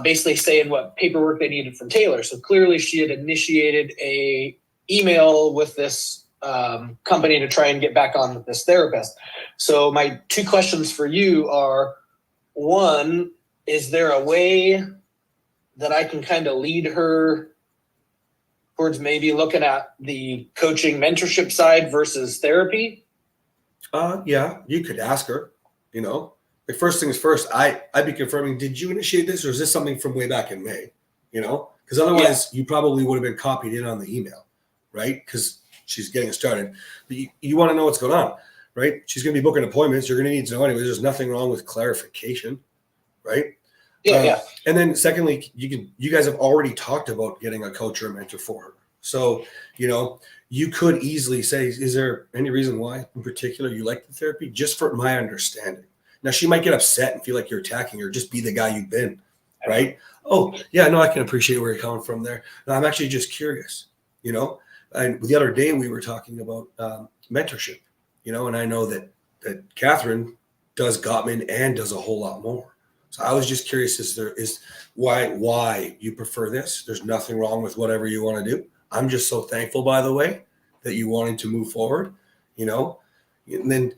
basically saying what paperwork they needed from Taylor. So clearly she had initiated a email with this company to try and get back on with this therapist. So my two questions for you are, one, is there a way that I can kind of lead her towards maybe looking at the coaching mentorship side versus therapy? Yeah, you could ask her, you know. Like, first things first, I'd be confirming, did you initiate this, or is this something from way back in May? You know, because otherwise you probably would have been copied in on the email, right? Because she's getting started. But you want to know what's going on, right? She's going to be booking appointments. You're going to need to know anyway. There's nothing wrong with clarification, right? Yeah. And then secondly, you guys have already talked about getting a coach or a mentor for her. So, you know, you could easily say, is there any reason why in particular you like the therapy? Just for my understanding. Now, she might get upset and feel like you're attacking her. Just be the guy you've been, right? Oh, yeah, no, I can appreciate where you're coming from there. No, I'm actually just curious, you know? And the other day we were talking about mentorship, you know, and I know that Catherine does Gottman and does a whole lot more. So I was just curious, why you prefer this? There's nothing wrong with whatever you want to do. I'm just so thankful, by the way, that you wanted to move forward, you know, and then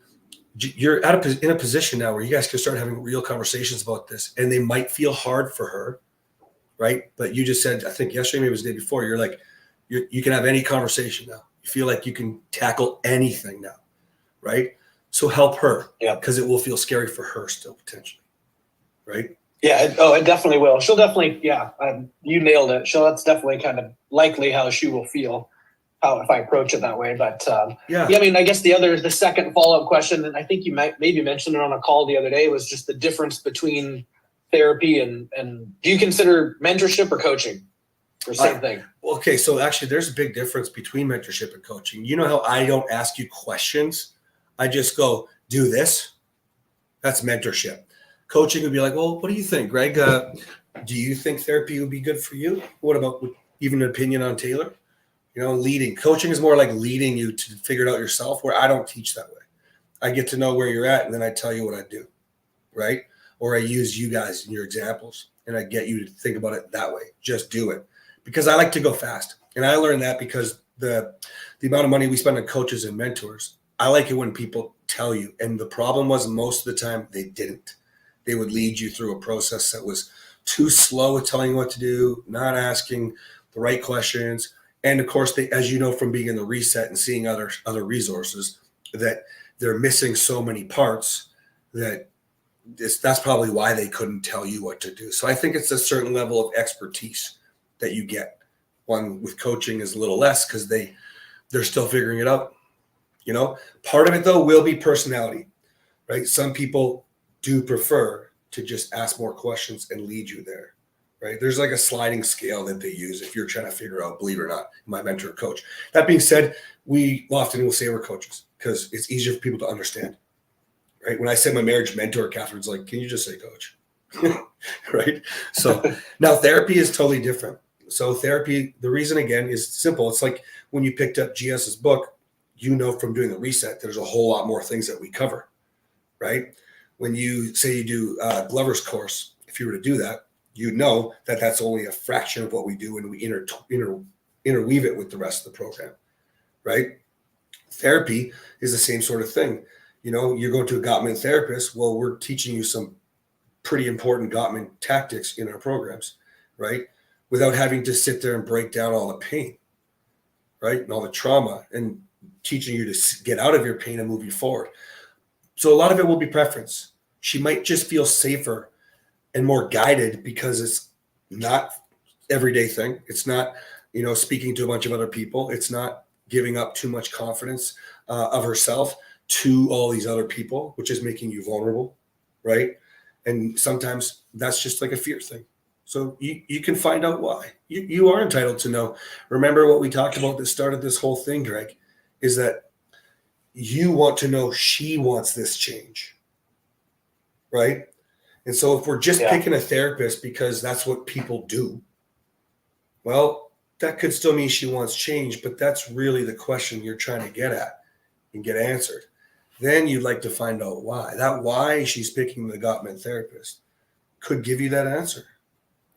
you're in a position now where you guys can start having real conversations about this, and they might feel hard for her, right? But you just said, I think yesterday, maybe it was the day before, you're like, you can have any conversation now. You feel like you can tackle anything now, right? So help her, because it will feel scary for her still potentially, right? Yeah. It definitely will. She'll definitely, you nailed it. That's definitely kind of likely how she will feel if I approach it that way. But I mean, I guess the second follow-up question, and I think you might maybe mentioned it on a call the other day, was just the difference between therapy and do you consider mentorship or coaching or same thing? Okay. So actually there's a big difference between mentorship and coaching. You know how I don't ask you questions? I just go, do this. That's mentorship. Coaching would be like, well, what do you think, Greg? Do you think therapy would be good for you? What about even an opinion on Taylor? You know, leading. Coaching is more like leading you to figure it out yourself, where I don't teach that way. I get to know where you're at, and then I tell you what I do, right? Or I use you guys in your examples, and I get you to think about it that way. Just do it. Because I like to go fast. And I learned that because the amount of money we spend on coaches and mentors, I like it when people tell you. And the problem was most of the time they didn't. They would lead you through a process that was too slow at telling you what to do, not asking the right questions. And of course, they, as you know from being in the reset and seeing other resources, that they're missing so many parts that that's probably why they couldn't tell you what to do. So I think it's a certain level of expertise that you get. One with coaching is a little less because they're still figuring it out. You know, part of it though will be personality, right? Some people do prefer to just ask more questions and lead you there, right? There's like a sliding scale that they use if you're trying to figure out, believe it or not, my mentor or coach. That being said, we often will say we're coaches because it's easier for people to understand, right? When I say my marriage mentor, Catherine's like, can you just say coach? Right? So now therapy is totally different. So therapy, the reason again is simple. It's like when you picked up GS's book, you know from doing the reset, there's a whole lot more things that we cover, right? When you say you do Glover's course, if you were to do that, you know that that's only a fraction of what we do, and we interweave it with the rest of the program, right? Therapy is the same sort of thing. You know, you're going to a Gottman therapist. Well, we're teaching you some pretty important Gottman tactics in our programs, right? Without having to sit there and break down all the pain, right? And all the trauma, and teaching you to get out of your pain and move you forward. So a lot of it will be preference. She might just feel safer and more guided because it's not everyday thing. It's not, you know, speaking to a bunch of other people. It's not giving up too much confidence of herself to all these other people, which is making you vulnerable, right? And sometimes that's just like a fear thing. So you can find out why. You are entitled to know. Remember what we talked about that started this whole thing, Greg, is that you want to know she wants this change, right? And so if we're just picking a therapist because that's what people do, well, that could still mean she wants change, but that's really the question you're trying to get at and get answered. Then you'd like to find out why. That why she's picking the Gottman therapist could give you that answer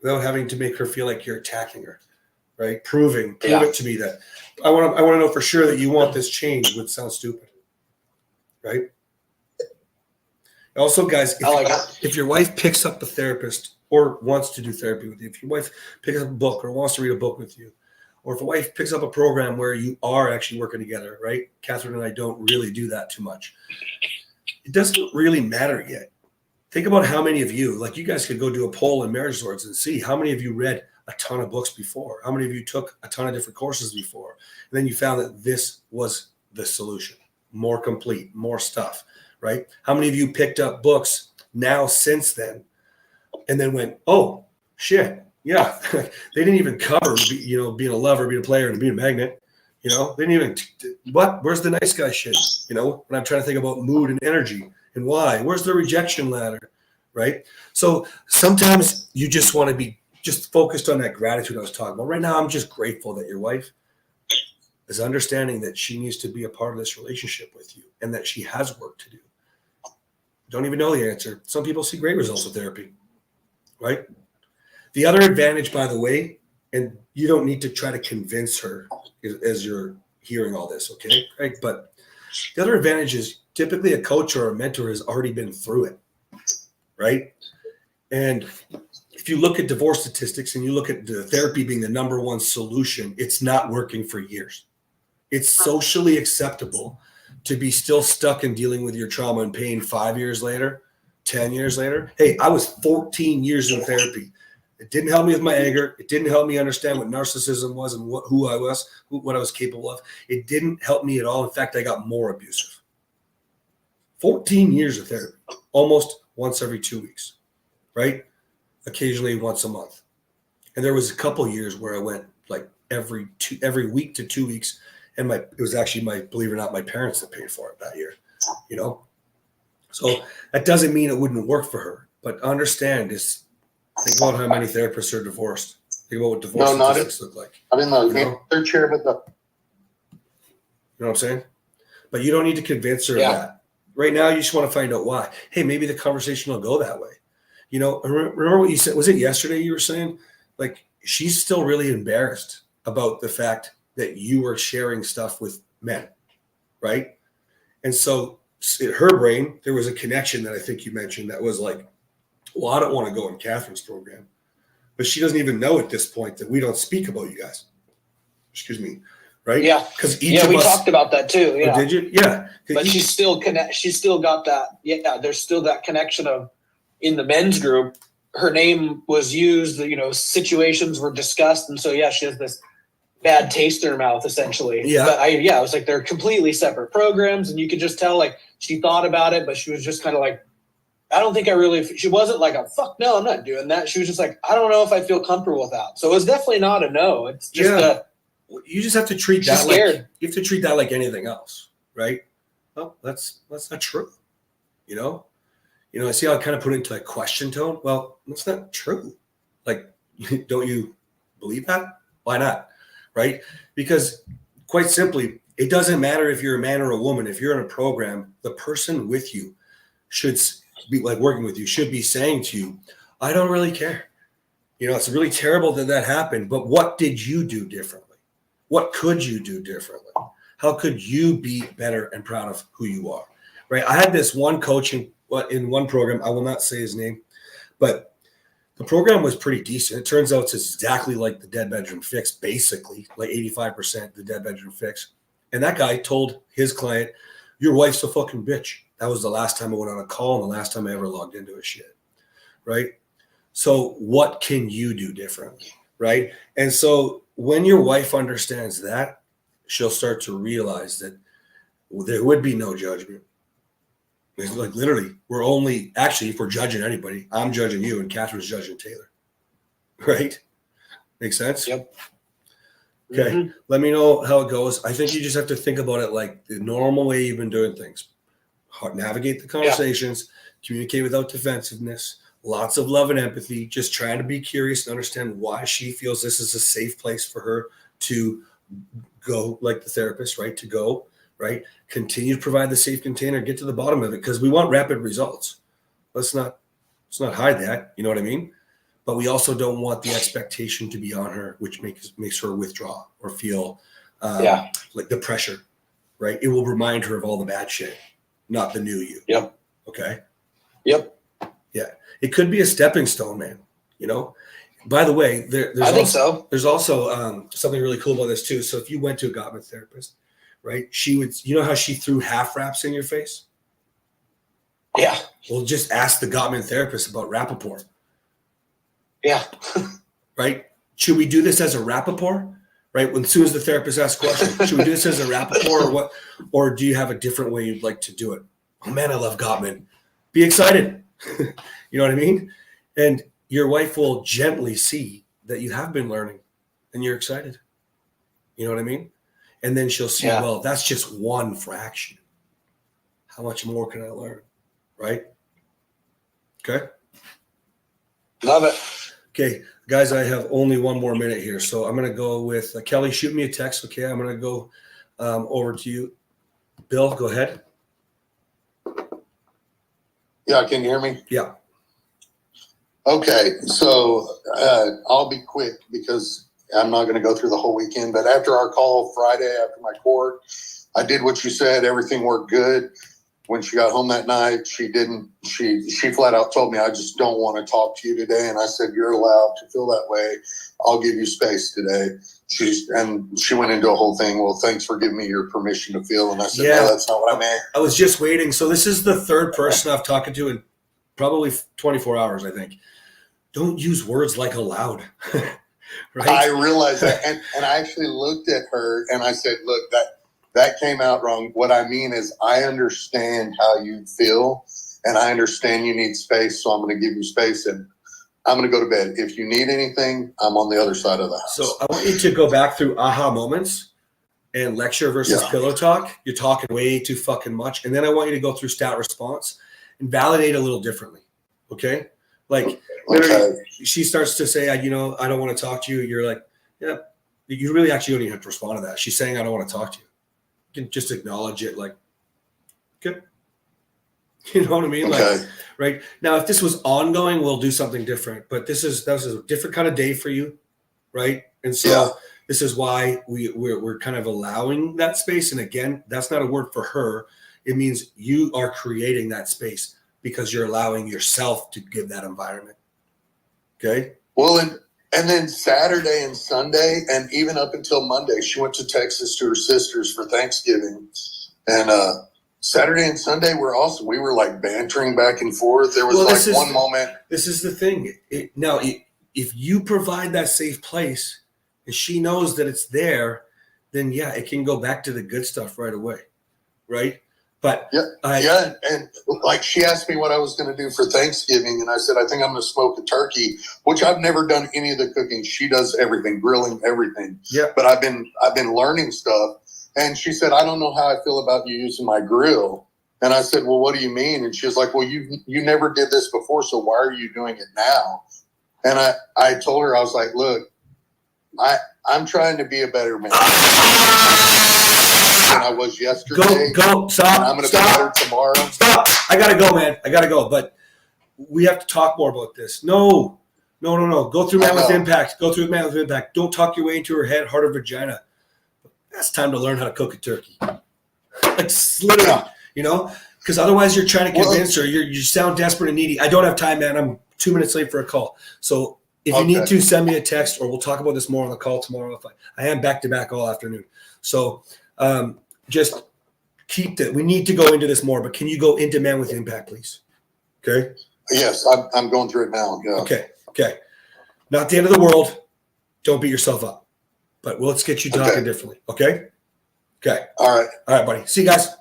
without having to make her feel like you're attacking her, right? Prove it to me that I want to know for sure that you want this change, which sounds stupid, right? Also, guys, if your wife picks up the therapist or wants to do therapy with you, if your wife picks up a book or wants to read a book with you, or if a wife picks up a program where you are actually working together, right? Catherine and I don't really do that too much. It doesn't really matter yet. Think about how many of you, like you guys could go do a poll in Marriage Swords and see how many of you read a ton of books before, how many of you took a ton of different courses before, and then you found that this was the solution, more complete, more stuff, right? How many of you picked up books now since then and then went, oh, shit, yeah, they didn't even cover, you know, being a lover, being a player, and being a magnet. You know, they didn't even, where's the nice guy shit? You know, when I'm trying to think about mood and energy and why, where's the rejection ladder, right? So sometimes you just want to be just focused on that gratitude I was talking about. Right now, I'm just grateful that your wife is understanding that she needs to be a part of this relationship with you and that she has work to do. Don't even know the answer. Some people see great results with therapy, right? The other advantage, by the way, and you don't need to try to convince her as you're hearing all this, okay? Right? But the other advantage is typically a coach or a mentor has already been through it, right? And if you look at divorce statistics and you look at the therapy being the number one solution, it's not working for years. It's socially acceptable to be still stuck in dealing with your trauma and pain 5 years later, 10 years later. Hey, I was 14 years in therapy. It didn't help me with my anger. It didn't help me understand what narcissism was and who I was, what I was capable of. It didn't help me at all. In fact, I got more abusive. 14 years of therapy, almost once every 2 weeks, right? Occasionally once a month. And there was a couple years where I went like every week to 2 weeks. And it was actually believe it or not, my parents that paid for it that year, you know? So that doesn't mean it wouldn't work for her, but understand is, think about how many therapists are divorced. Think about what divorce statistics look like. I'm in the third chair, but You know what I'm saying? But you don't need to convince her of that. Right now, you just want to find out why. Hey, maybe the conversation will go that way. You know, remember what you said? Was it yesterday you were saying? Like, she's still really embarrassed about the fact that you were sharing stuff with men, right? And so in her brain, there was a connection that I think you mentioned that was like, well, I don't want to go in Catherine's program. But she doesn't even know at this point that we don't speak about you guys. Excuse me. Right? Yeah. Because we talked about that too. Oh, Yeah. did you? Yeah. But she's still got that. Yeah. There's still that connection of in the men's group, her name was used, situations were discussed. And so, yeah, she has this bad taste in her mouth essentially. Yeah. But it was like, they're completely separate programs. And you could just tell like she thought about it, but she was just kind of like, I don't think she wasn't like a fuck no, I'm not doing that. She was just like, I don't know if I feel comfortable with that. So it was definitely not a no. It's just you just have to treat that scared. like you have to treat that like anything else, right? Well, that's not true. I see how I kind of put it into a question tone. Well, that's not true. Like, don't you believe that? Why not? Right? Because quite simply, it doesn't matter if you're a man or a woman. If you're in a program, the person with you should be like working with you should be saying to you, I don't really care. It's really terrible that happened, but what did you do differently? What could you do differently? How could you be better and proud of who you are? Right? I had this one coach in one program. I will not say his name, but the program was pretty decent. It turns out it's exactly like the Dead Bedroom Fix, basically, like 85% the Dead Bedroom Fix. And that guy told his client, your wife's a fucking bitch. That was the last time I went on a call and the last time I ever logged into a shit. Right? So what can you do differently? Right? And so when your wife understands that, she'll start to realize that there would be no judgment. It's like literally, if we're judging anybody, I'm judging you and Catherine's judging Taylor. Right? Make sense? Yep. Okay. Mm-hmm. Let me know how it goes. I think you just have to think about it like the normal way you've been doing things. Navigate the conversations, communicate without defensiveness, lots of love and empathy, just trying to be curious and understand why she feels this is a safe place for her to go, like the therapist, right? To go, right? Continue to provide the safe container, get to the bottom of it, because we want rapid results. Let's not hide that, you know what I mean? But we also don't want the expectation to be on her, which makes her withdraw or feel like the pressure, right? It will remind her of all the bad shit, not the new you. Yep. Okay. Yep. Yeah. It could be a stepping stone, man. By the way, there's also something really cool about this too. So if you went to a Gottman therapist, right, she would, how she threw half raps in your face? Yeah. Well, just ask the Gottman therapist about Rappaport. Yeah. Right? Should we do this as a Rappaport? Right? As soon as the therapist asks a question, should we do this as a Rappaport or what? Or do you have a different way you'd like to do it? Oh man, I love Gottman. Be excited. You know what I mean? And your wife will gently see that you have been learning and you're excited. You know what I mean? And then she'll see, well, that's just one fraction. How much more can I learn? Right? Okay. Love it. Okay, guys, I have only one more minute here. So I'm going to go with Kelly. Shoot me a text. Okay. I'm going to go over to you. Bill, go ahead. Yeah, can you hear me? Yeah. Okay, so I'll be quick because I'm not going to go through the whole weekend. But after our call Friday, after my court, I did what you said. Everything worked good. When she got home that night, she flat out told me, I just don't want to talk to you today. And I said, you're allowed to feel that way. I'll give you space today. She went into a whole thing. Well, thanks for giving me your permission to feel. And I said, no, that's not what I meant. I was just waiting. So this is the third person I've talked to in probably 24 hours, I think. Don't use words like allowed. Right? I realized that. And I actually looked at her and I said, look, that came out wrong. What I mean is I understand how you feel and I understand you need space. So I'm going to give you space and I'm going to go to bed. If you need anything, I'm on the other side of the house. So I want you to go back through aha moments and lecture versus pillow talk. You're talking way too fucking much. And then I want you to go through stat response and validate a little differently. Okay. Like literally she starts to say, I don't want to talk to you. You're like, yeah, you really actually don't even have to respond to that. She's saying, I don't want to talk to you. You can just acknowledge it. Like, okay. You know what I mean? Okay. Like, right now, if this was ongoing, we'll do something different, but that was a different kind of day for you. Right. And so This is why we're kind of allowing that space. And again, that's not a word for her. It means you are creating that space because you're allowing yourself to give that environment. Okay. Well, and then Saturday and Sunday, and even up until Monday, she went to Texas to her sister's for Thanksgiving. And Saturday and Sunday were awesome. We were like bantering back and forth. There was one moment. This is the thing. Now, if you provide that safe place and she knows that it's there, then yeah, it can go back to the good stuff right away. Right. But yeah, and like she asked me what I was going to do for Thanksgiving, and I said I think I'm going to smoke a turkey, which I've never done any of the cooking. She does everything, grilling, everything. Yeah. But I've been learning stuff, and she said I don't know how I feel about you using my grill, and I said, well, what do you mean? And she was like, well, you never did this before, so why are you doing it now? And I told her, I was like, look, I'm trying to be a better man than I was yesterday. Go, stop. I'm going to be better tomorrow. Stop. I got to go, man. I got to go. But we have to talk more about this. No. Go through Man with Impact. Go through Man with Impact. Don't talk your way into her head, heart, or vagina. That's time to learn how to cook a turkey. Like literally, because otherwise you're trying to convince her. You sound desperate and needy. I don't have time, man. I'm 2 minutes late for a call. So if you need to, send me a text, or we'll talk about this more on the call tomorrow. I am back to back all afternoon. So just keep that. We need to go into this more, but can you go into Man with Impact, please? Okay. Yes, I'm going through it now. Yeah. Okay. Not the end of the world. Don't beat yourself up, but let's get you talking differently. Okay. All right, buddy. See you guys.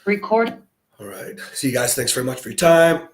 Record. All right. See you guys. Thanks very much for your time.